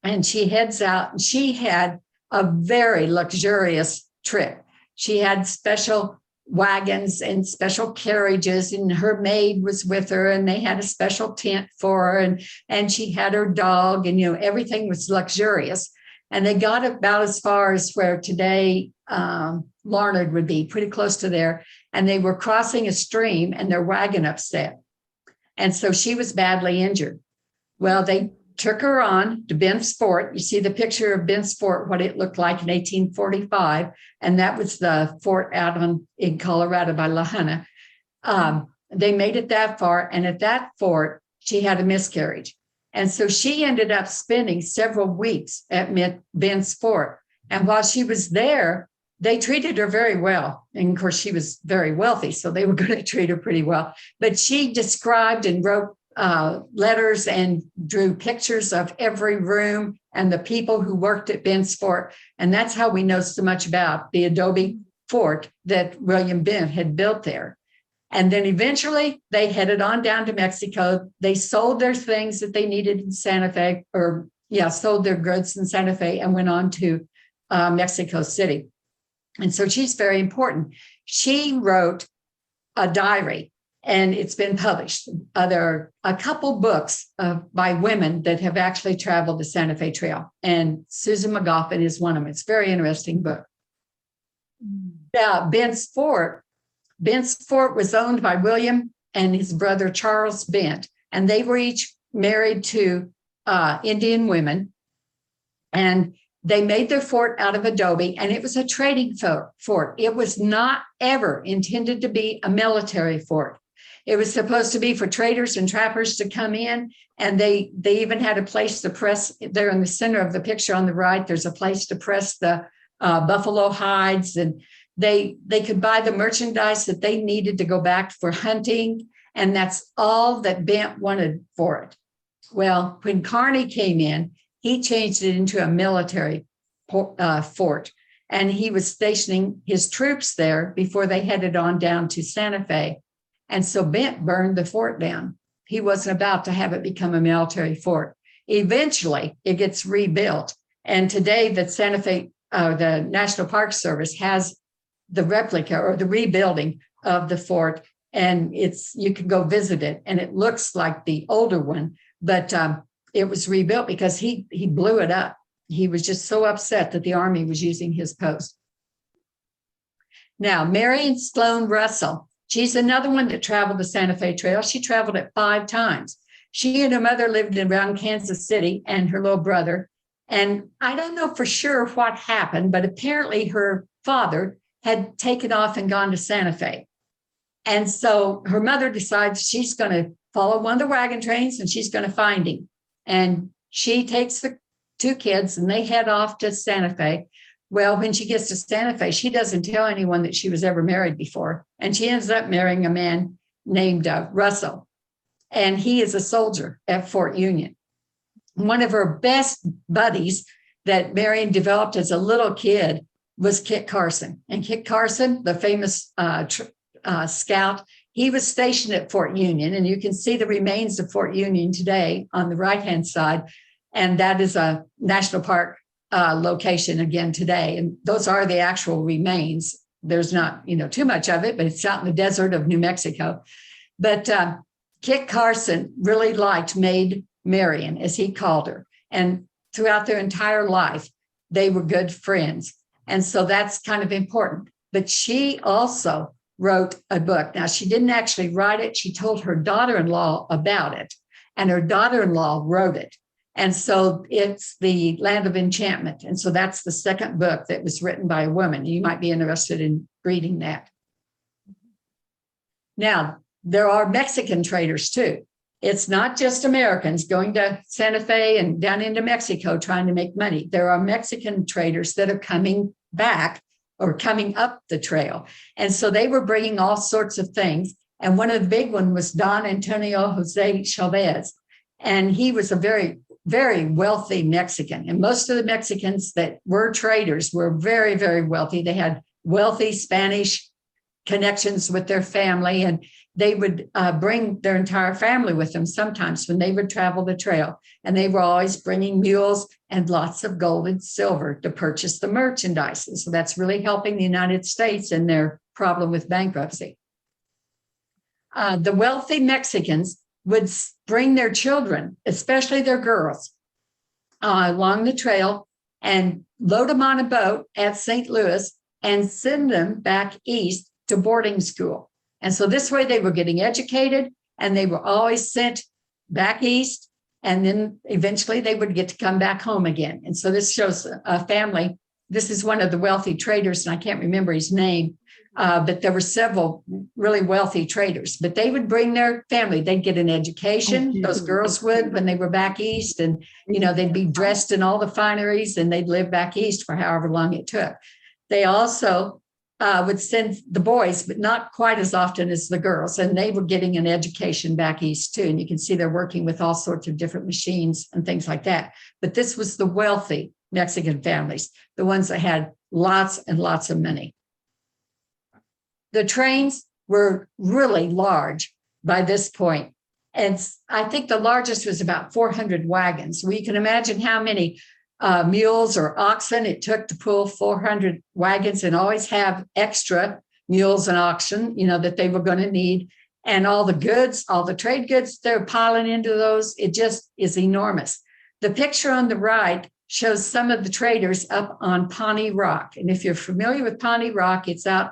G: and she heads out, and she had a very luxurious trip. She had special wagons and special carriages, and her maid was with her, and they had a special tent for her, and she had her dog, and everything was luxurious. And they got about as far as where today Larned would be, pretty close to there. And they were crossing a stream and their wagon upset. And so she was badly injured. Well, they took her on to Bent's Fort. You see the picture of Bent's Fort, what it looked like in 1845. And that was the fort out in Colorado by La Junta. They made it that far. And at that fort, she had a miscarriage. And so she ended up spending several weeks at Bent's Fort. And while she was there, they treated her very well. And of course, she was very wealthy, so they were going to treat her pretty well. But she described and wrote letters and drew pictures of every room and the people who worked at Bent's Fort. And that's how we know so much about the adobe fort that William Bent had built there. And then eventually they headed on down to Mexico. They sold their things that they needed in Santa Fe, sold their goods in Santa Fe and went on to Mexico City. And so she's very important. She wrote a diary, and it's been published. There are a couple books by women that have actually traveled the Santa Fe Trail, and Susan McGoffin is one of them. It's a very interesting book. Now, Bent's Fort was owned by William and his brother Charles Bent, and they were each married to Indian women, and they made their fort out of adobe, and it was a trading fort. It was not ever intended to be a military fort. It was supposed to be for traders and trappers to come in, and they even had a place to press. There in the center of the picture on the right, there's a place to press the buffalo hides, and They could buy the merchandise that they needed to go back for hunting, and that's all that Bent wanted for it. Well, when Kearney came in, he changed it into a military fort, and he was stationing his troops there before they headed on down to Santa Fe. And so Bent burned the fort down. He wasn't about to have it become a military fort. Eventually, it gets rebuilt. And today, the Santa Fe, the National Park Service has the replica or the rebuilding of the fort, and you can go visit it, and it looks like the older one, but it was rebuilt because he blew it up. He was just so upset that the Army was using his post. Now, Marion Sloan Russell, she's another one that traveled the Santa Fe Trail. She traveled it 5 times. She and her mother lived around Kansas City and her little brother. And I don't know for sure what happened, but apparently her father had taken off and gone to Santa Fe. And so her mother decides she's going to follow one of the wagon trains and she's going to find him. And she takes the 2 kids and they head off to Santa Fe. Well, when she gets to Santa Fe, she doesn't tell anyone that she was ever married before. And she ends up marrying a man named Russell. And he is a soldier at Fort Union. One of her best buddies that Marion developed as a little kid was Kit Carson. And Kit Carson, the famous scout, he was stationed at Fort Union. And you can see the remains of Fort Union today on the right-hand side. And that is a national park location again today. And those are the actual remains. There's not, too much of it, but it's out in the desert of New Mexico. But Kit Carson really liked Maid Marion, as he called her. And throughout their entire life, they were good friends. And so that's kind of important. But she also wrote a book. Now, she didn't actually write it. She told her daughter-in-law about it, and her daughter-in-law wrote it. And so it's The Land of Enchantment. And so that's the second book that was written by a woman. You might be interested in reading that. Now, there are Mexican traders too. It's not just Americans going to Santa Fe and down into Mexico trying to make money. There are Mexican traders that are coming back or coming up the trail. And so they were bringing all sorts of things. And one of the big one was Don Antonio Jose Chavez. And he was a very, very wealthy Mexican. And most of the Mexicans that were traders were very, very wealthy. They had wealthy Spanish connections with their family, and they would bring their entire family with them sometimes when they would travel the trail. And they were always bringing mules and lots of gold and silver to purchase the merchandise. And so that's really helping the United States in their problem with bankruptcy. The wealthy Mexicans would bring their children, especially their girls, along the trail and load them on a boat at St. Louis and send them back east to boarding school. And so this way they were getting educated and they were always sent back east. And then eventually they would get to come back home again. And so this shows a family. This is one of the wealthy traders, and I can't remember his name, but there were several really wealthy traders. But they would bring their family. They'd get an education. Those girls would when they were back east. And, they'd be dressed in all the fineries and they'd live back east for however long it took. They also would send the boys, but not quite as often as the girls. And they were getting an education back east too. And you can see they're working with all sorts of different machines and things like that. But this was the wealthy Mexican families, the ones that had lots and lots of money. The trains were really large by this point. And I think the largest was about 400 wagons. We can imagine how many mules or oxen it took to pull 400 wagons, and always have extra mules and oxen, that they were going to need. And all the goods, all the trade goods, they're piling into those. It just is enormous. The picture on the right shows some of the traders up on Pawnee Rock. And if you're familiar with Pawnee Rock, it's out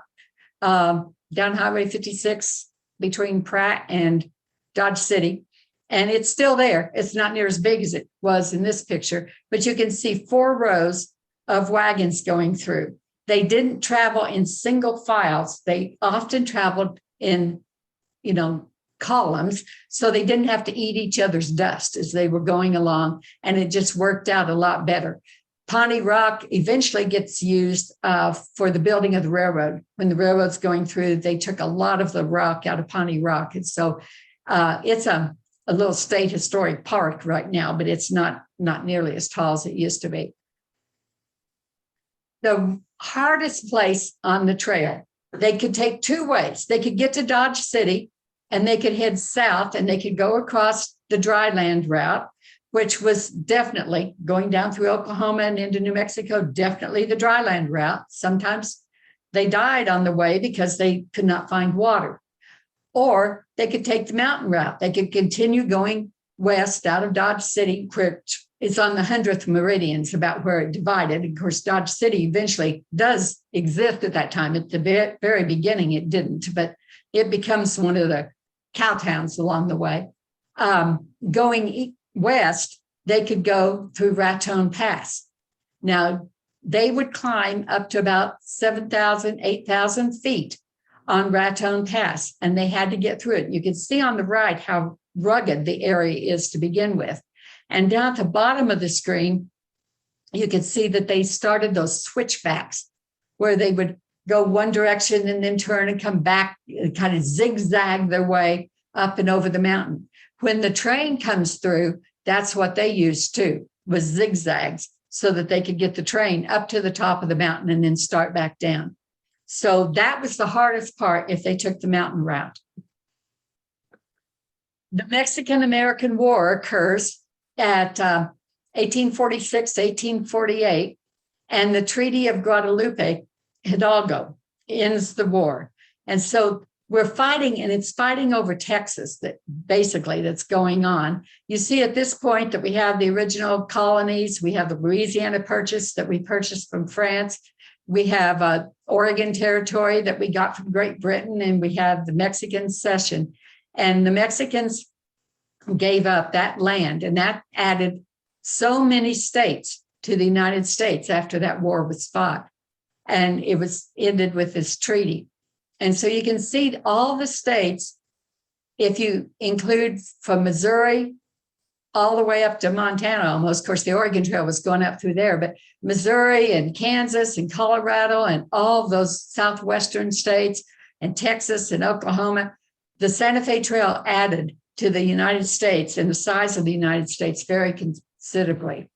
G: down Highway 56 between Pratt and Dodge City. And it's still there. It's not near as big as it was in this picture, but you can see 4 rows of wagons going through. They didn't travel in single files. They often traveled in, columns, so they didn't have to eat each other's dust as they were going along. And it just worked out a lot better. Pawnee Rock eventually gets used for the building of the railroad. When the railroad's going through, they took a lot of the rock out of Pawnee Rock. And so it's a little state historic park right now, but it's not nearly as tall as it used to be. The hardest place on the trail, they could take two ways. They could get to Dodge City and they could head south and they could go across the dry land route, which was definitely going down through Oklahoma and into New Mexico, definitely the dry land route. Sometimes they died on the way because they could not find water. Or they could take the mountain route. They could continue going west out of Dodge City, which is on the 100th meridian, is about where it divided. Of course, Dodge City eventually does exist at that time. At the very beginning, it didn't, but it becomes one of the cow towns along the way. Going west, they could go through Raton Pass. Now, they would climb up to about 7,000, 8,000 feet on Raton Pass, and they had to get through it. You can see on the right how rugged the area is to begin with. And down at the bottom of the screen, you can see that they started those switchbacks where they would go one direction and then turn and come back, and kind of zigzag their way up and over the mountain. When the train comes through, that's what they used too, was zigzags, so that they could get the train up to the top of the mountain and then start back down. So that was the hardest part if they took the mountain route. The Mexican-American War occurs at 1846, 1848, and the Treaty of Guadalupe Hidalgo ends the war. And so we're fighting, and it's fighting over Texas that basically that's going on. You see at this point that we have the original colonies. We have the Louisiana Purchase that we purchased from France. We have Oregon Territory that we got from Great Britain, and we have the Mexican Cession. And the Mexicans gave up that land, and that added so many states to the United States after that war was fought. And it was ended with this treaty. And so you can see all the states, if you include from Missouri all the way up to Montana almost. Of course, the Oregon Trail was going up through there, but Missouri and Kansas and Colorado and all those southwestern states and Texas and Oklahoma, the Santa Fe Trail added to the United States and the size of the United States very considerably.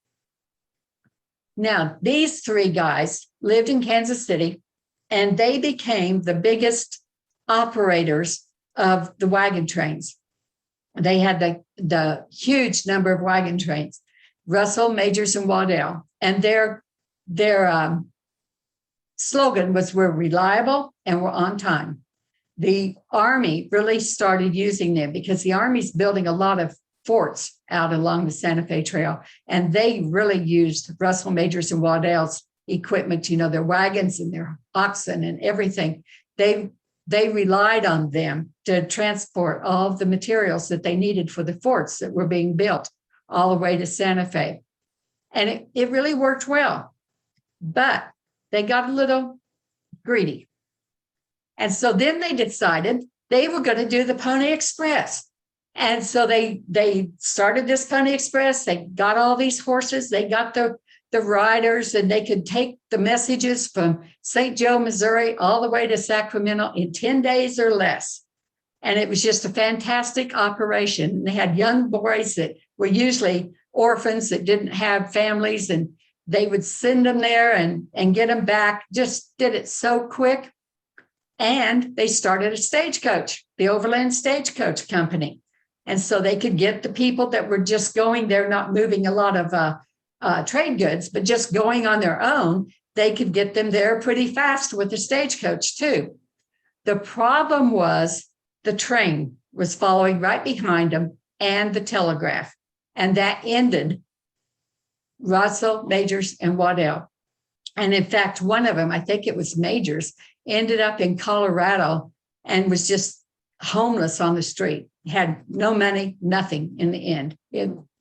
G: Now, these three guys lived in Kansas City, and they became the biggest operators of the wagon trains. They had the huge number of wagon trains, Russell, Majors, and Waddell. And their slogan was, "We're reliable and we're on time." The Army really started using them because the Army's building a lot of forts out along the Santa Fe Trail. And they really used Russell, Majors, and Waddell's equipment, you know, their wagons and their oxen and everything. They relied on them to transport all of the materials that they needed for the forts that were being built all the way to Santa Fe. And it really worked well, but they got a little greedy. And so then they decided they were going to do the Pony Express. And so they started this Pony Express. They got all these horses. They got the riders, and they could take the messages from St. Joe, Missouri, all the way to Sacramento in 10 days or less. And it was just a fantastic operation. And they had young boys that were usually orphans that didn't have families, and they would send them there and get them back. Just did it so quick. And they started a stagecoach, the Overland Stagecoach Company. And so they could get the people that were just going there, not moving a lot of trade goods, but just going on their own. They could get them there pretty fast with the stagecoach too. The problem was the train was following right behind them, and the telegraph. And that ended Russell, Majors, and Waddell. And in fact, one of them, I think it was Majors, ended up in Colorado and was just homeless on the street, had no money, nothing in the end.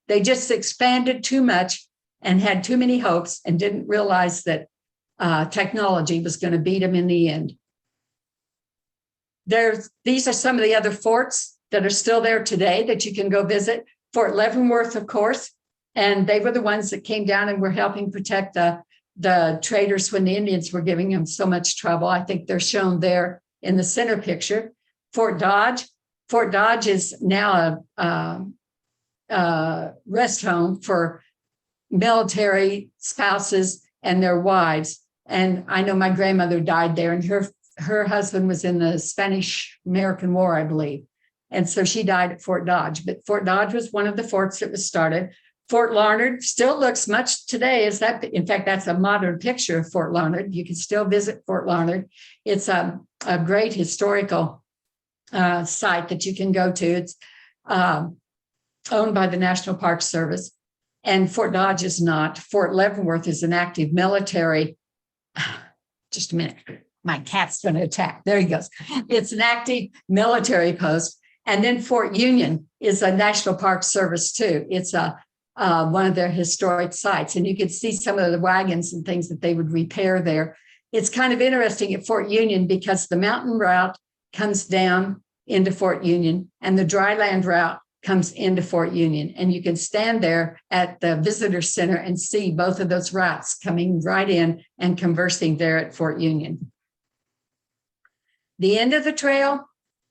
G: They just expanded too much and had too many hopes and didn't realize that technology was going to beat them in the end. These are some of the other forts that are still there today that you can go visit. Fort Leavenworth, of course, And they were the ones that came down and were helping protect the traders when the Indians were giving them so much trouble. I think they're shown there in the center picture. Fort Dodge. Fort Dodge is now a rest home for military spouses and their wives. And I know my grandmother died there, and her husband was in the Spanish-American War, I believe. And so she died at Fort Dodge. But Fort Dodge was one of the forts that was started. Fort Larned still looks much today as that. In fact, that's a modern picture of Fort Larned. You can still visit Fort Larned. It's a great historical site that you can go to. It's owned by the National Park Service. And Fort Dodge is not. Fort Leavenworth is an active military. Just a minute. My cat's going to attack. There he goes. It's an active military post. And then Fort Union is a National Park Service too. It's one of their historic sites. And you could see some of the wagons and things that they would repair there. It's kind of interesting at Fort Union because the mountain route comes down into Fort Union and the dry land route comes into Fort Union. And you can stand there at the visitor center and see both of those routes coming right in and conversing there at Fort Union. The end of the trail,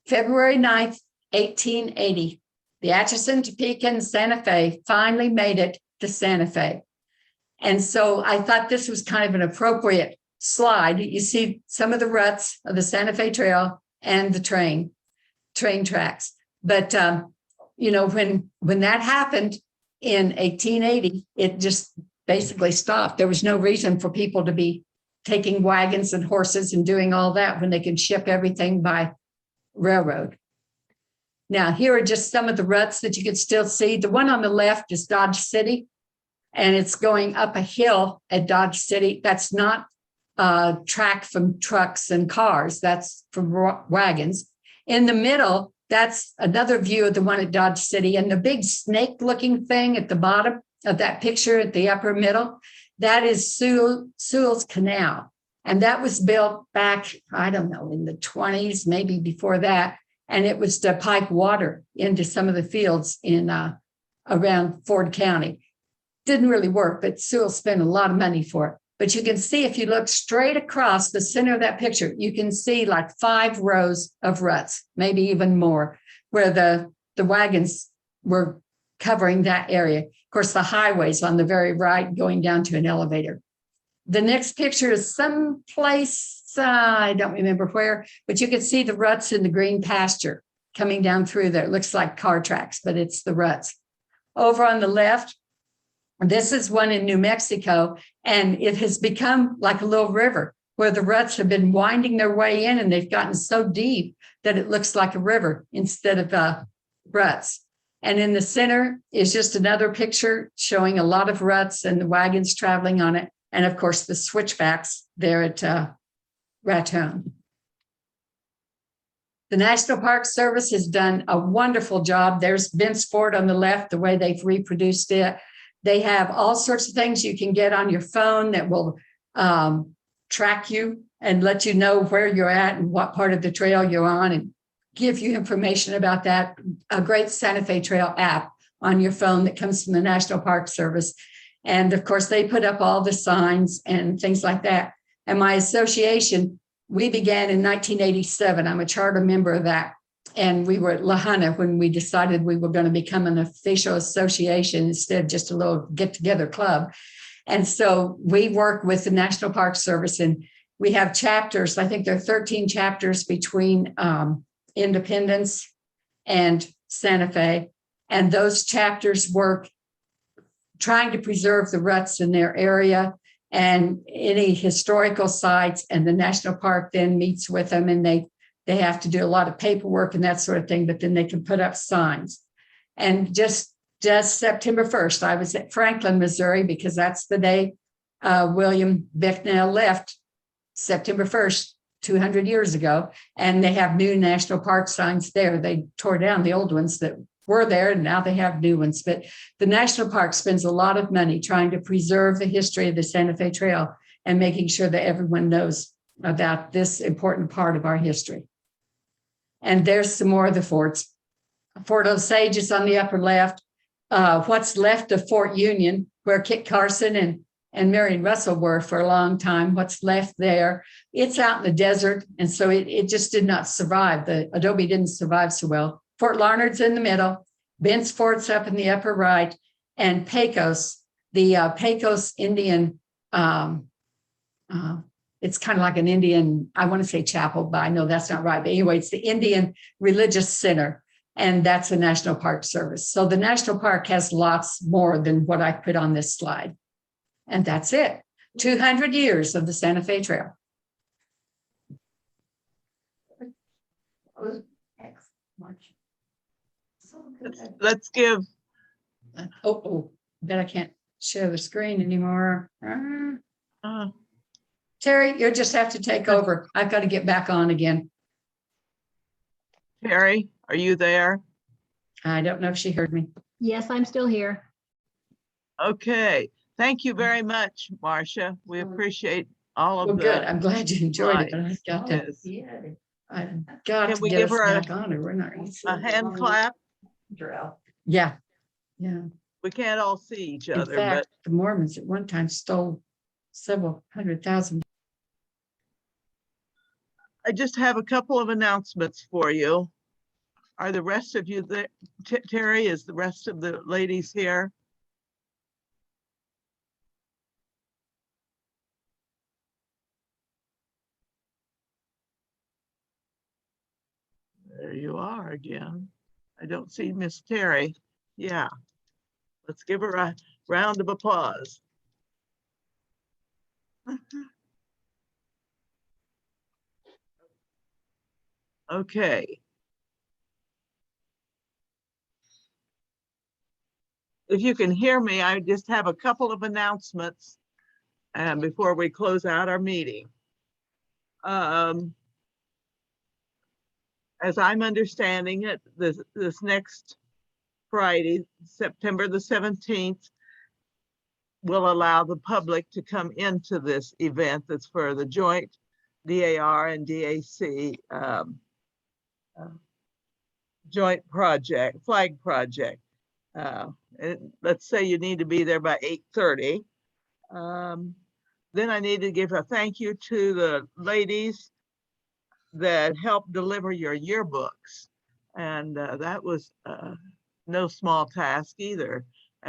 G: February 9th, 1880. The Atchison, Topeka, and Santa Fe finally made it to Santa Fe. And so I thought this was kind of an appropriate slide. You see some of the ruts of the Santa Fe Trail and the train tracks. But, you know, when that happened in 1880, it just basically stopped. There was no reason for people to be taking wagons and horses and doing all that when they can ship everything by railroad. Now, here are just some of the ruts that you can still see. The one on the left is Dodge City, and it's going up a hill at Dodge City. That's not track from trucks and cars. That's from wagons. In the middle, that's another view of the one at Dodge City. And the big snake-looking thing at the bottom of that picture at the upper middle, that is Sewell's Canal. And that was built back, I don't know, in the 20s, maybe before that. And it was to pipe water into some of the fields in around Ford County. Didn't really work, but Sewell spent a lot of money for it. But you can see if you look straight across the center of that picture, you can see like 5 rows of ruts, maybe even more, where the wagons were covering that area. Of course, the highway's on the very right going down to an elevator. The next picture is someplace, I don't remember where, but you can see the ruts in the green pasture coming down through there. It looks like car tracks, but it's the ruts. Over on the left, this is one in New Mexico, and it has become like a little river where the ruts have been winding their way in, and they've gotten so deep that it looks like a river instead of ruts. And in the center is just another picture showing a lot of ruts and the wagons traveling on it. And of course, the switchbacks there at Raton. The National Park Service has done a wonderful job. There's Vince Ford on the left, the way they've reproduced it. They have all sorts of things you can get on your phone that will track you and let you know where you're at and what part of the trail you're on and give you information about that. A great Santa Fe Trail app on your phone that comes from the National Park Service. And of course, they put up all the signs and things like that. And my association, we began in 1987. I'm a charter member of that. And we were at La Junta when we decided we were going to become an official association instead of just a little get-together club. And so we work with the National Park Service, and we have chapters. I think there are 13 chapters between Independence and Santa Fe. And those chapters work trying to preserve the ruts in their area and any historical sites, and the national park then meets with them, and they have to do a lot of paperwork and that sort of thing, but then they can put up signs. And just September 1st, I was at Franklin, Missouri, because that's the day William Bicknell left, September 1st, 200 years ago, and they have new national park signs there. They tore down the old ones that were there, and now they have new ones. But the national park spends a lot of money trying to preserve the history of the Santa Fe Trail and making sure that everyone knows about this important part of our history. And there's some more of the forts. Fort Osage is on the upper left. what's left of Fort Union, where Kit Carson and Marion Russell were for a long time, what's left there. It's out in the desert, and so it just did not survive. The adobe didn't survive so well. Fort Larned's in the middle, Bent's Fort's up in the upper right, and Pecos, the Pecos Indian, it's kind of like an Indian, I want to say chapel, but I know that's not right. But anyway, it's the Indian Religious Center, and that's the National Park Service. So the National Park has lots more than what I put on this slide. And that's it. 200 years of the Santa Fe Trail.
D: Let's give.
G: Bet I can't share the screen anymore. Terry, you'll just have to take over. I've got to get back on again.
D: Terry, are you there?
G: I don't know if she heard me.
A: Yes, I'm still here.
D: Okay. Thank you very much, Marcia. We appreciate all of
G: Well, good. I'm glad you enjoyed it, but I've got to. I've got
D: Can
G: to
D: we
G: get
D: give
G: us
D: her
G: back on, or we're not.
D: a hand clap?
G: Yeah. Yeah.
D: We can't all see each
G: In
D: other,
G: fact, the Mormons at one time stole several 100,000.
D: I just have a couple of announcements for you. Are the rest of you there? Terry, is the rest of the ladies here? There you are again. I don't see Miss Terry. Yeah. Let's give her a round of applause. Okay. If you can hear me, I just have a couple of announcements before we close out our meeting. As I'm understanding it, this next Friday, September the 17th, will allow the public to come into this event that's for the joint DAR and DAC joint project, flag project. Let's say you need to be there by 8:30. Then I need to give a thank you to the ladies that helped deliver your yearbooks. And that was no small task either.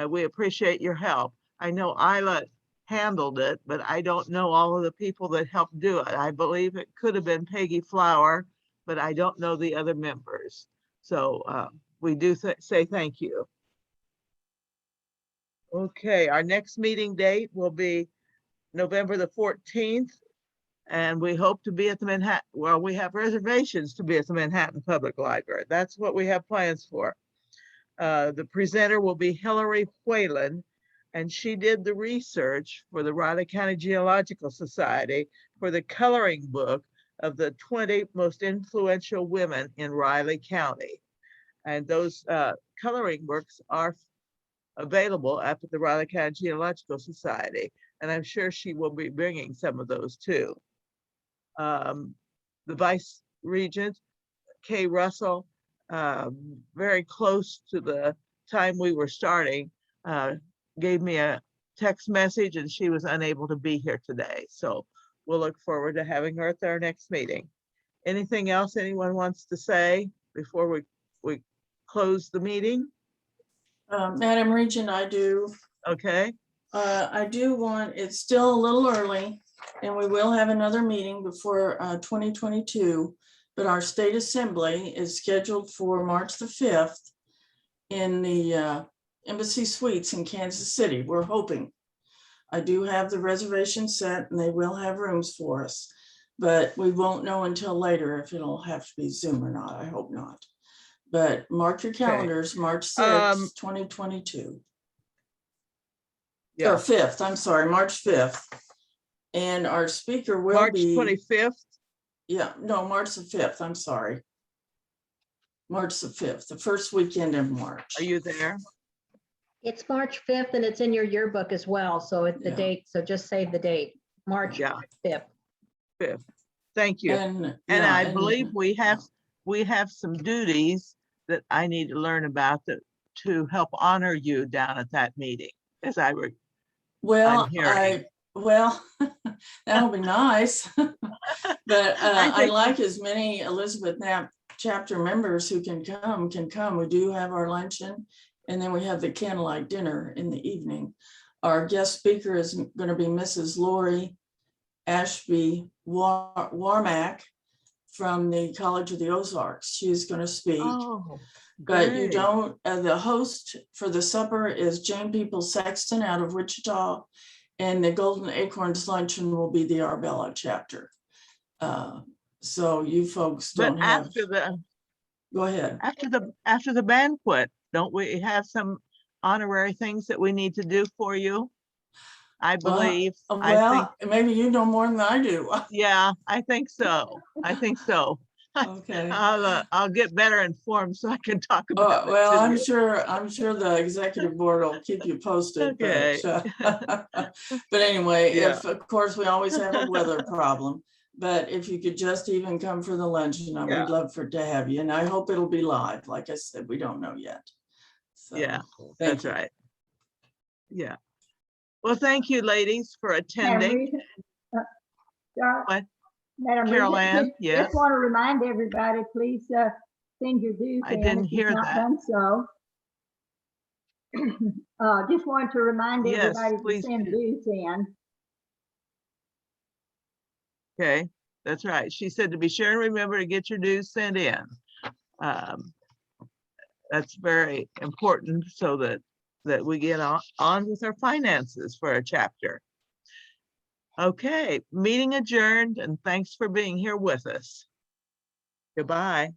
D: We appreciate your help. I know Isla handled it, but I don't know all of the people that helped do it. I believe it could have been Peggy Flower, but I don't know the other members. So we do say thank you. Okay, our next meeting date will be November the 14th. And we hope to be at the Manhattan, well, we have reservations to be at the Manhattan Public Library. That's what we have plans for. The presenter will be Hillary Whalen, and she did the research for the Riley County Geological Society for the coloring book of the 20 most influential women in Riley County. And those coloring books are available at the Riley County Geological Society. And I'm sure she will be bringing some of those too. The Vice Regent, Kay Russell, very close to the time we were starting, gave me a text message and she was unable to be here today. So we'll look forward to having her at our next meeting. Anything else anyone wants to say before we close the meeting?
O: Madam Regent, I do.
D: Okay.
O: I do want, it's still a little early and we will have another meeting before 2022, but our state assembly is scheduled for March the 5th in the Embassy Suites in Kansas City. We're hoping. I do have the reservation set and they will have rooms for us, but we won't know until later if it'll have to be Zoom or not. I hope not. But mark your calendars, March 6th, 2022.
D: Yeah.
O: Or 5th, I'm sorry, March 5th. And our speaker will be
D: March 25th?
O: Yeah, no, March the 5th, I'm sorry. March the 5th, the first weekend in March.
D: Are you there?
A: It's March 5th and it's in your yearbook as well. So it's the date, so just save the date, March 5th.
D: 5th. Thank you.
O: And
D: I believe we have some duties that I need to learn about that to help honor you down at that meeting, as I were.
O: Well,
D: I'm hearing.
O: well, that'll be nice. But I like as many Elizabeth Knapp chapter members who can come. We do have our luncheon, and then we have the candlelight dinner in the evening. Our guest speaker is going to be Mrs. Lori Ashby Warmack from the College of the Ozarks. She's going to speak.
D: Oh,
O: but you
D: great.
O: don't, the host for the supper is Jane People Sexton out of Wichita, and the Golden Acorns Luncheon will be the Arbella chapter. So you folks
D: But
O: don't have.
D: after the,
O: go ahead.
D: After the banquet, don't we have some honorary things that we need to do for you? I believe.
O: Well, maybe you know more than I do.
D: Yeah, I think so. I think so.
O: Okay.
D: I'll get better informed so I can talk about it.
O: Well,
D: to
O: I'm
D: you.
O: sure the executive board will keep you posted.
D: Okay.
O: But anyway,
D: Yeah.
O: if of course we always have a weather problem, but if you could just even come for the luncheon, I
D: Yeah.
O: would love to have you. And I hope it'll be live. Like I said, we don't know yet. So,
D: Yeah,
O: thank
D: that's
O: you.
D: right. Yeah. Well, thank you, ladies, for attending. What?
M: Madam
D: Carol
M: Regent,
D: Ann, yes.
M: just want to remind everybody, please send your dues
D: I
M: in
D: didn't
M: if you've
D: hear
M: not
D: that.
M: done so. Just wanted to remind
D: Yes,
M: everybody to
D: please
M: send
D: do.
M: dues in.
D: Okay, that's right. She said to be sure and remember to get your dues sent in. That's very important so that we get on with our finances for a chapter. Okay, meeting adjourned, and thanks for being here with us. Goodbye.